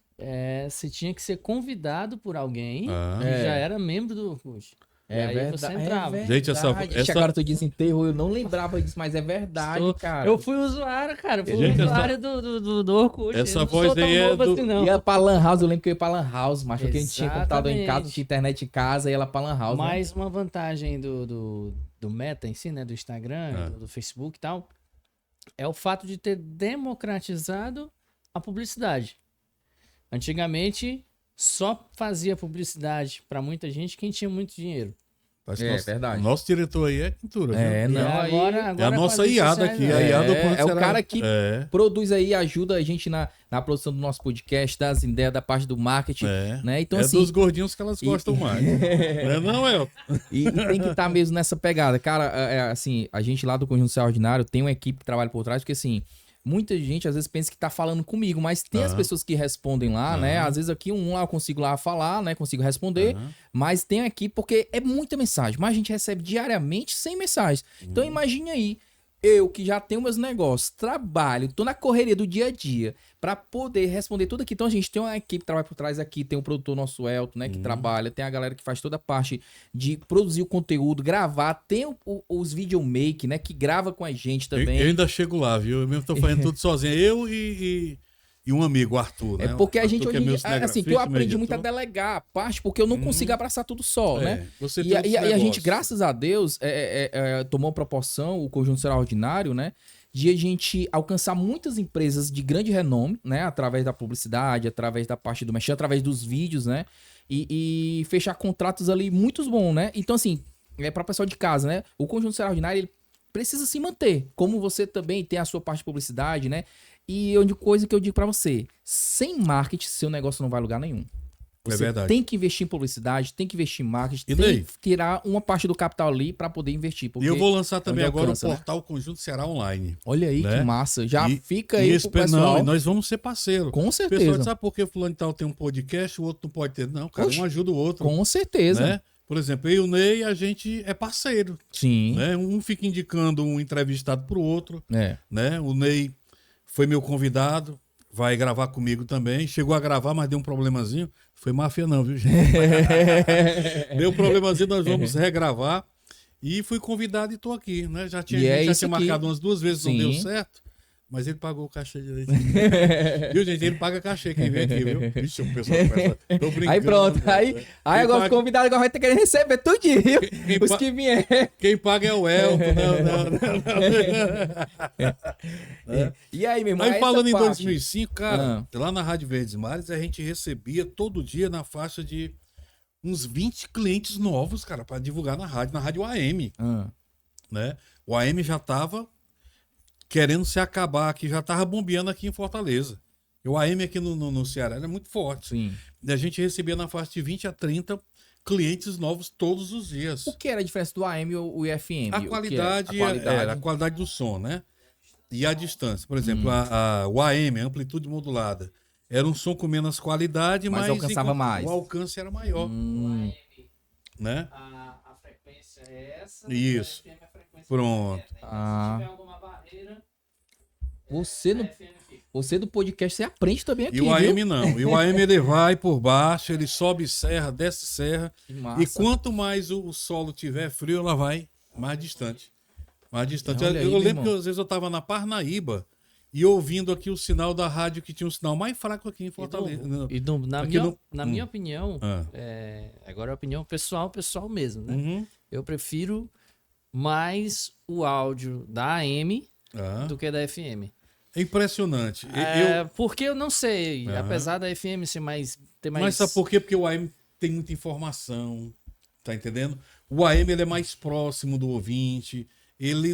você tinha que ser convidado por alguém que já era membro do Orkut. E aí você entrava. Gente, essa- Agora tu diz enterro, eu não lembrava disso, mas é verdade, cara. Eu fui usuário, cara. Fui usuário do Orkut. essa eu não voz sou tão aí é novo do- assim, não. Ia pra Lan House, eu lembro que eu ia pra Lan House, mas porque a gente tinha computador em casa, Exatamente. tinha internet em casa, ia lá pra Lan House. Mas uma vantagem do Meta em si, né? Do Instagram, do Facebook e tal, é o fato de ter democratizado a publicidade. Antigamente, só fazia publicidade para muita gente quem tinha muito dinheiro. Parece É, que nosso, verdade. O nosso diretor aí é pintura. É, viu? não, E aí agora É a com nossa as redes IAda sociais, aqui. né? A IAda É o cara que É. produz aí, ajuda a gente na produção do nosso podcast, das ideias, da parte do marketing, né? Então, assim, dos gordinhos que elas gostam mais. Não é, Elton? e tem que estar mesmo nessa pegada. Cara, assim, a gente lá do Conjunto Ceará Ordinário tem uma equipe que trabalha por trás, porque assim, muita gente às vezes pensa que tá falando comigo, mas tem as pessoas que respondem lá, né? Às vezes aqui lá eu consigo lá falar, né? Consigo responder, mas tem aqui porque é muita mensagem. Mas a gente recebe diariamente 100 mensagens. Então imagine aí, eu que já tenho meus negócios, trabalho, tô na correria do dia a dia pra poder responder tudo aqui. Então a gente tem uma equipe que trabalha por trás aqui, tem o produtor nosso Elton, né, que trabalha, tem a galera que faz toda a parte de produzir o conteúdo, gravar, tem os videomake, né, que grava com a gente também. Eu ainda chego lá, viu? Eu mesmo tô fazendo tudo sozinho. Eu e um amigo, o Arthur, né? É porque a Arthur, gente que hoje é em meu dia, assim, cinegrafista, que eu aprendi meu muito a editor. delegar a parte, porque eu não consigo abraçar tudo só, né? Você E, tem outros a gente, negócios. graças a Deus, tomou proporção, o Conjunto Extraordinário, né? De a gente alcançar muitas empresas de grande renome, né? Através da publicidade, através da parte do mexer, através dos vídeos, né? E fechar contratos ali muito bons, né? Então, assim, para o pessoal de casa, né? O Conjunto Extraordinário, ele precisa se manter. Como você também tem a sua parte de publicidade, né? E a única coisa que eu digo pra você, sem marketing, seu negócio não vai a lugar nenhum. É Você verdade. tem que investir em publicidade, tem que investir em marketing, E tem daí? que tirar uma parte do capital ali pra poder investir. E porque eu vou lançar também onde agora alcança, o né? portal Conjunto Ceará Online. Olha aí né? que massa. Já E- fica aí pro pessoal. Não, e nós vamos ser parceiros. Com O pessoal certeza. diz, sabe por que fulano e tal tem um podcast, o outro não pode ter? Não, cara, Oxe, um ajuda o outro. Com certeza. Né? Por exemplo, eu e o Ney, a gente é parceiro. Sim. Né? Um fica indicando um entrevistado pro outro. É. Né? O Ney foi meu convidado, vai gravar comigo também. Chegou a gravar, mas deu um problemazinho. Foi máfia não, viu, gente? Deu um problemazinho, nós vamos regravar. E fui convidado e tô aqui, né? Já tinha, E é já isso tinha aqui. marcado umas 2 vezes, não Sim. deu certo. Mas ele pagou o cachê direitinho. Viu, gente? Ele paga cachê quem vem aqui, viu? Vixe, o pessoal começa... Tô brincando. Aí pronto. Aí Quem agora paga- os convidados agora vai ter que receber tudinho, viu? Quem Os pa- que vier. Quem paga é o Elton. Não. E aí, meu irmão? Aí essa falando em parte? 2005, cara, Ah. lá na Rádio Verdes Mares, a gente recebia todo dia na faixa de uns 20 clientes novos, cara, para divulgar na rádio AM, Ah. né? O AM já tava querendo se acabar aqui, já tava bombeando aqui em Fortaleza. E o AM aqui no Ceará era muito forte. Sim. E a gente recebia na faixa de 20 a 30 clientes novos todos os dias. O que era a diferença do AM e o FM? A O que qualidade, era? A qualidade. a qualidade do som, né? E a distância. Por exemplo, Hum. o AM, a amplitude modulada, era um som com menos qualidade, Mas mas alcançava mais. o alcance era maior, né? A frequência é essa. Isso. a FM é a frequência Pronto. direta. Ah. Se tiver alguma barreira, Você, no, a FM fica. você do podcast, você aprende também aqui, E o AM viu? não. E o AM ele vai por baixo, ele sobe serra, desce serra. Que massa. E quanto mais o solo tiver frio, ela vai mais distante. Mais distante. Olha aí, Eu meu lembro irmão. que às vezes eu estava na Parnaíba e ouvindo aqui o sinal da rádio que tinha um sinal mais fraco aqui em Fortaleza. Na, Aqui minha, no- na minha opinião, Ah. agora é opinião pessoal mesmo, né? Uhum. Eu prefiro mais o áudio da AM Ah. do que da FM. É impressionante. Porque eu não sei, Aham. apesar da FM ser ter mais... Mas sabe por quê? Porque o AM tem muita informação, tá entendendo? O AM ele é mais próximo do ouvinte, ele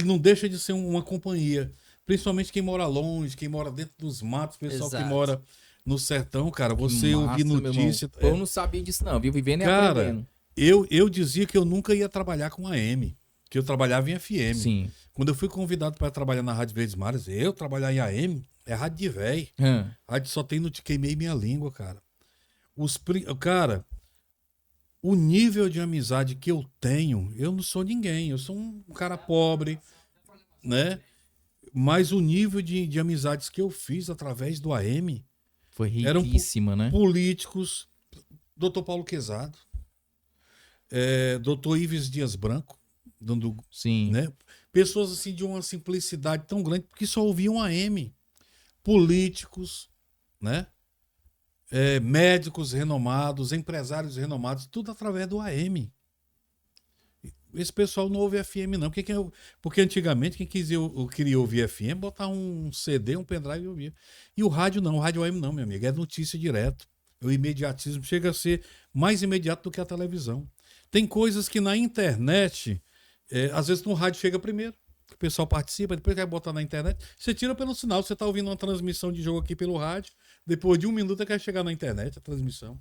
não deixa de ser uma companhia. Principalmente quem mora longe, quem mora dentro dos matos, pessoal que Exato. mora no sertão, cara. Você Massa, ouvir meu irmão. notícia. Pô, eu não sabia disso, não, viu? Vivendo e Cara, aprendendo. eu dizia que eu nunca ia trabalhar com AM, que eu trabalhava em FM. Sim. Quando eu fui convidado para trabalhar na Rádio Verdes Mares, eu trabalhar em AM, é rádio de véi. Rádio só tem no Te Queimei Minha Língua, cara. Cara, o nível de amizade que eu tenho, eu não sou ninguém. Eu sou um cara pobre, né? Mas o nível de amizades que eu fiz através do AM, Foi Era um riquíssima, né? políticos, Dr. Paulo Quezado, Dr. Ives Dias Branco, dando, Sim. né? Pessoas assim de uma simplicidade tão grande que só ouviam AM. Políticos, né? Médicos renomados, empresários renomados, tudo através do AM. Esse pessoal não ouve FM, não. Porque antigamente, quem queria ouvir FM, botar um CD, um pendrive e ouvia. E o rádio não, o rádio AM não, meu amigo. É notícia direto. O imediatismo chega a ser mais imediato do que a televisão. Tem coisas que na internet, às vezes no rádio chega primeiro. O pessoal participa, depois quer botar na internet. Você tira pelo sinal, você está ouvindo uma transmissão de jogo aqui pelo rádio. Depois de 1 minuto quer chegar na internet a transmissão.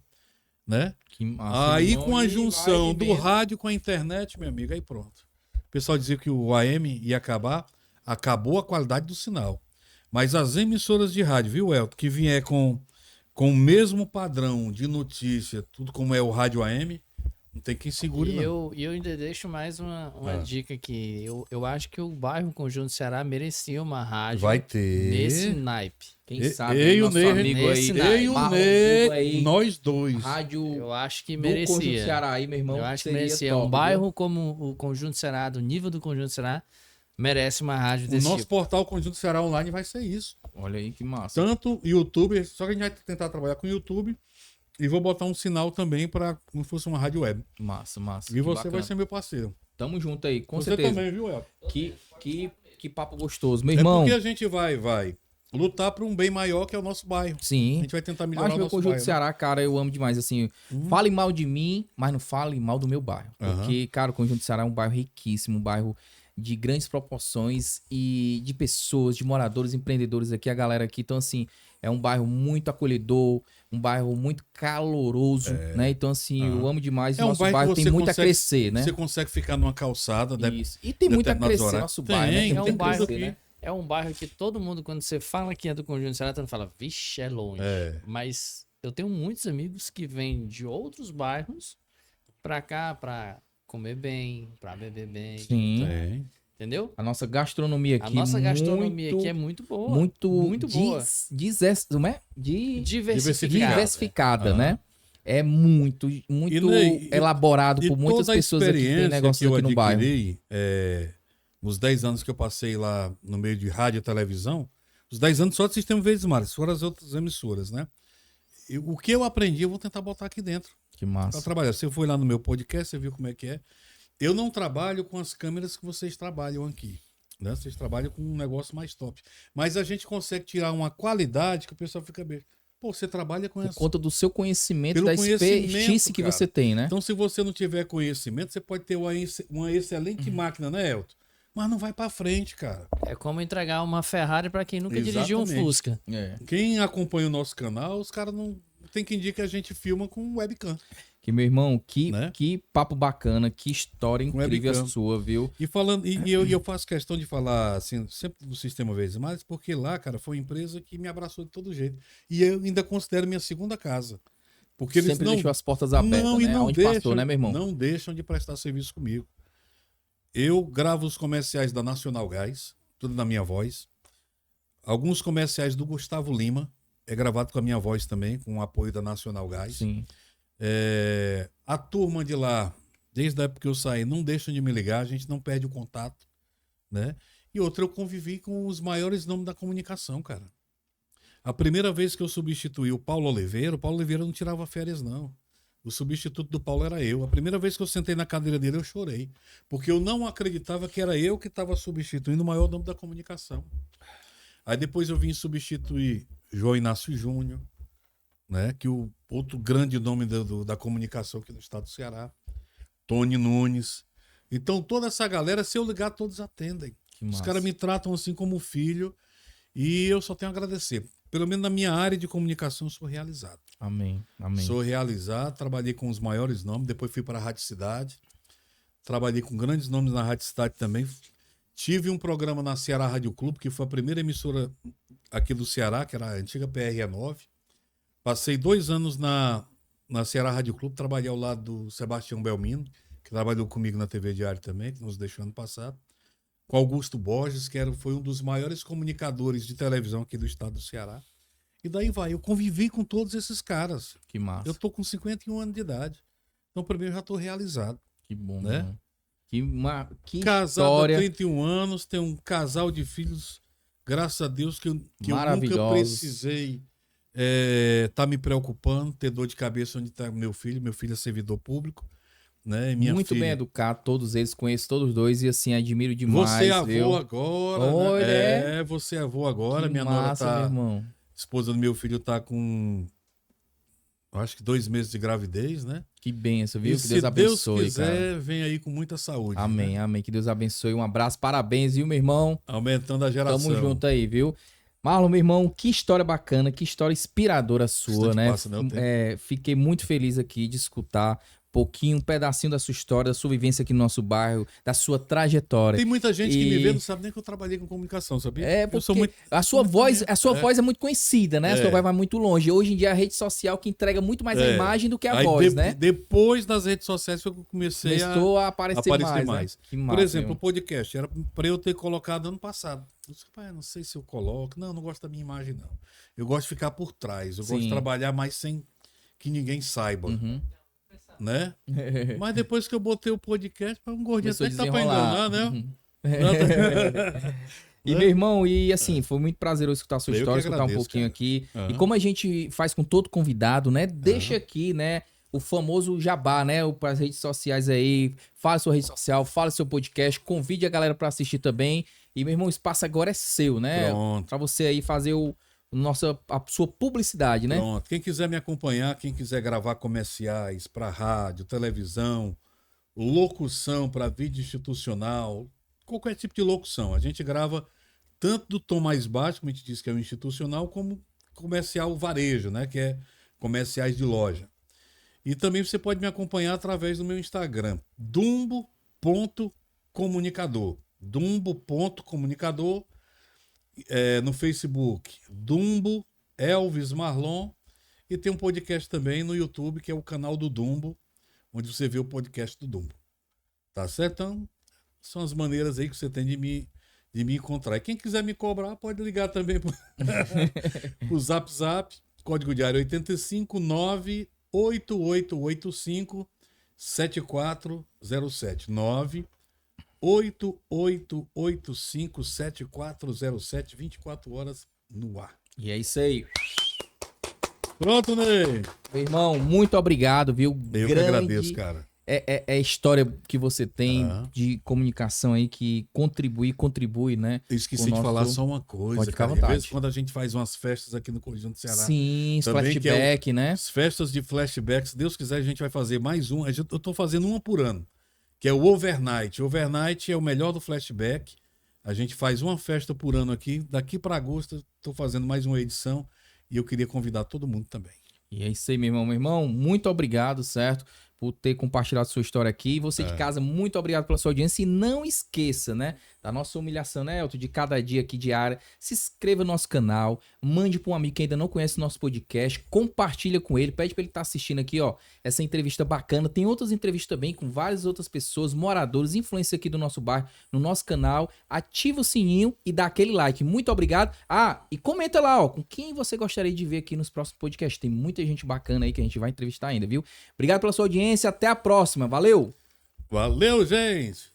Né? Que massa, Aí irmão. com a E junção vai do vendo. rádio com a internet, meu amigo, aí pronto. O pessoal dizia que o AM ia acabar, acabou a qualidade do sinal. Mas as emissoras de rádio, viu, Elton, que vier com o mesmo padrão de notícia, tudo como é o rádio AM, não tem quem segure, E não. eu ainda deixo mais uma Ah. dica aqui. Eu acho que o bairro Conjunto Ceará merecia uma rádio Vai ter. nesse naipe. Quem E- sabe eu e o nosso Ney, amigo aí, nesse Eu e o Marlon Ney, Hugo aí, nós dois. rádio Eu acho que do Conjunto merecia. Ceará aí, meu irmão. Eu acho que seria merecia. top, Um viu? bairro como o Conjunto Ceará, do nível do Conjunto Ceará, merece uma rádio O desse nosso tipo. portal Conjunto Ceará Online vai ser isso. Olha aí que massa. Tanto YouTube, só que a gente vai tentar trabalhar com o YouTube e vou botar um sinal também para como se fosse uma rádio web. Massa, massa. E que você bacana. vai ser meu parceiro. Tamo junto aí, com você certeza. também, viu, Elton? Que papo gostoso. Meu É irmão, porque a gente vai lutar por um bem maior que é o nosso bairro. A sim. gente vai tentar melhorar Mas o meu nosso Conjunto bairro. Ceará, cara, eu amo demais, assim. Fale mal de mim, mas não fale mal do meu bairro. Aham. Porque, cara, o Conjunto Ceará é um bairro riquíssimo, um bairro de grandes proporções e de pessoas, de moradores, empreendedores aqui, a galera aqui. Então, assim, é um bairro muito acolhedor, um bairro muito caloroso, né? Então, assim, eu amo demais. É um Nosso bairro que bairro tem você muito a consegue- crescer, né? Você consegue ficar numa calçada, né? Isso. E tem muito a determinados crescer horários. nosso bairro, né? Tem, Tem É muito um a bairro crescer, né? É um bairro que todo mundo, quando você fala que é do Conjunto Ceará, todo mundo fala, vixe, é longe. É. Mas eu tenho muitos amigos que vêm de outros bairros pra cá pra comer bem, pra beber bem. Sim. Tem. Entendeu? A nossa gastronomia aqui A nossa gastronomia muito, aqui é muito boa. muito, muito boa. como é? Diversificada. Diversificada, Aham. né? É muito Ney, elaborado E por muitas toda a pessoas aqui que tem experiência negócio que eu aqui no bairro. adquiri, nos 10 anos que eu passei lá no meio de rádio e televisão, os 10 anos só de Sistema Verdes Mares, fora as outras emissoras, né? E o que eu aprendi, eu vou tentar botar aqui dentro Que para massa. trabalhar. Você foi lá no meu podcast, você viu como é que é. Eu não trabalho com as câmeras que vocês trabalham aqui, né? Vocês trabalham com um negócio mais top. Mas a gente consegue tirar uma qualidade que o pessoal fica bem. Pô, você trabalha com Por essa. conta do seu conhecimento, Pelo da conhecimento, expertise que cara. você tem, né? Então, se você não tiver conhecimento, você pode ter uma excelente máquina, né, Elton? Mas não vai para frente, cara. É como entregar uma Ferrari pra quem nunca dirigiu um Exatamente. Fusca. É. Quem acompanha o nosso canal, os caras não tem que indicar que a gente filma com webcam. Que, meu irmão, Né? que papo bacana, que história Com incrível a webcam. sua, viu? E falando, eu faço questão de falar assim, sempre do Sistema Verdes Mares, porque lá, cara, foi uma empresa que me abraçou de todo jeito. E eu ainda considero minha segunda casa. Porque eles Sempre não deixou as portas abertas, não, e né? não Onde deixam, passou, né, meu irmão? Não deixam de prestar serviço comigo. Eu gravo os comerciais da Nacional Gás, tudo na minha voz. Alguns comerciais do Gustavo Lima, é gravado com a minha voz também, com o apoio da Nacional Gás. Sim. A turma de lá, desde a época que eu saí, não deixam de me ligar, a gente não perde o contato, né? E outra, eu convivi com os maiores nomes da comunicação, cara. A primeira vez que eu substituí o Paulo Oliveira não tirava férias, não. O substituto do Paulo era eu. A primeira vez que eu sentei na cadeira dele, eu chorei. Porque eu não acreditava que era eu que estava substituindo o maior nome da comunicação. Aí depois eu vim substituir João Inácio Júnior, né? Que o outro grande nome da comunicação aqui no estado do Ceará. Tony Nunes. Então toda essa galera, se eu ligar, todos atendem. Que Os massa. caras me tratam assim como filho. E eu só tenho a agradecer. Pelo menos na minha área de comunicação, eu sou realizado. Amém. Amém. Sou realizado, trabalhei com os maiores nomes, depois fui para a Rádio Cidade, trabalhei com grandes nomes na Rádio Cidade também. Tive um programa na Ceará Rádio Clube, que foi a primeira emissora aqui do Ceará, que era a antiga PRE9. Passei 2 anos na Ceará Rádio Clube, trabalhei ao lado do Sebastião Belmino, que trabalhou comigo na TV Diário também, que nos deixou ano passado. Com Augusto Borges, que foi um dos maiores comunicadores de televisão aqui do estado do Ceará. E daí vai, eu convivi com todos esses caras. Que massa. Eu tô com 51 anos de idade. Então, para mim, eu já tô realizado. Que bom, né? né? Que Casado história há 31 anos, tenho um casal de filhos, graças a Deus, que eu nunca Maravilhosos. precisei tá me preocupando, ter dor de cabeça onde está meu filho. Meu filho é servidor público, né? E minha muito filha... bem educado, todos eles, conheço todos dois e assim, admiro demais. Você é avô viu? agora, né? Olha, Você é avô agora. Que Minha nora massa, tá... meu irmão. Esposa do meu filho tá com... acho que 2 meses de gravidez, né? Que benção, viu? E Que se Deus abençoe, Deus quiser, cara. vem aí com muita saúde. Amém, né? amém. Que Deus abençoe. Um abraço, parabéns, viu, meu irmão? Aumentando a geração. Tamo junto aí, viu? Marlon, meu irmão, que história bacana, que história inspiradora sua, Instante né? passa, né, o tempo. Fiquei muito feliz aqui de escutar pouquinho, um pedacinho da sua história, da sua vivência aqui no nosso bairro, da sua trajetória. Tem muita gente que me E- vê, não sabe nem que eu trabalhei com comunicação, sabia? É, Eu porque sou muito... a sua voz é muito conhecida, né? A sua É. voz vai muito longe. Hoje em dia a rede social que entrega muito mais a É. imagem do que a Aí voz, né? Depois das redes sociais foi que eu comecei Começou a aparecer, aparecer mais. mais. Né? Que Por massa, exemplo, o meu. podcast era para eu ter colocado ano passado. Eu disse, "Pai, não sei se eu coloco. Não gosto da minha imagem, não. Eu gosto de ficar por trás. Eu gosto de Sim. trabalhar mais sem que ninguém saiba, Uhum. né? Mas depois que eu botei o podcast, um gordinho Começou a até que tá pra desenrolar. enganar, né? Uhum. E, meu irmão, e assim, foi muito prazeroso escutar a sua Eu que história, escutar um agradeço, pouquinho cara. aqui. Aham. E como a gente faz com todo convidado, né? Deixa aqui, né? O famoso jabá, né? Para as redes sociais aí. Fala sua rede social, fala seu podcast, convide a galera para assistir também. E, meu irmão, o espaço agora é seu, né? Pronto. Para você aí fazer a sua publicidade, né? Pronto. Quem quiser me acompanhar, quem quiser gravar comerciais para rádio, televisão, locução para vídeo institucional, qualquer tipo de locução. A gente grava tanto do tom mais baixo, como a gente diz que é o institucional, como comercial varejo, né? Que é comerciais de loja. E também você pode me acompanhar através do meu Instagram, dumbo.comunicador. Dumbo.comunicador. No Facebook, Dumbo Elvis Marlon. E tem um podcast também no YouTube, que é o canal do Dumbo, onde você vê o podcast do Dumbo. Tá certo? Então, são as maneiras aí que você tem de me encontrar. E quem quiser me cobrar, pode ligar também pro Zap, código de área 85 98885 7407 98885 7407 24 horas no ar. E é isso aí. Pronto, Ney? Meu irmão, muito obrigado, viu? Eu que agradeço, cara. É a história que você tem Aham. de comunicação aí que contribui, né? Eu esqueci O de nosso- falar só uma coisa, Pode ficar à cara. Às vontade. vezes, quando a gente faz umas festas aqui no Conjunto Ceará, Sim, também que é flashback, né? as festas de flashback, se Deus quiser, a gente vai fazer mais um. Eu tô fazendo uma por ano, que é o Overnight. Overnight é o melhor do flashback. A gente faz uma festa por ano aqui. Daqui para agosto, estou fazendo mais uma edição e eu queria convidar todo mundo também. E é isso aí, meu irmão. Meu irmão, muito obrigado, certo? Por ter compartilhado sua história aqui. E você de casa, muito obrigado pela sua audiência. E não esqueça, né? Da nossa humilhação, né, Elton? De cada dia aqui diária. Se inscreva no nosso canal. Mande para um amigo que ainda não conhece o nosso podcast. Compartilha com ele. Pede para ele estar assistindo aqui, ó. Essa entrevista bacana. Tem outras entrevistas também com várias outras pessoas, moradores, influência aqui do nosso bairro, no nosso canal. Ativa o sininho e dá aquele like. Muito obrigado. Ah, e comenta lá, ó, com quem você gostaria de ver aqui nos próximos podcasts. Tem muita gente bacana aí que a gente vai entrevistar ainda, viu? Obrigado pela sua audiência. Até a próxima. Valeu! Valeu, gente!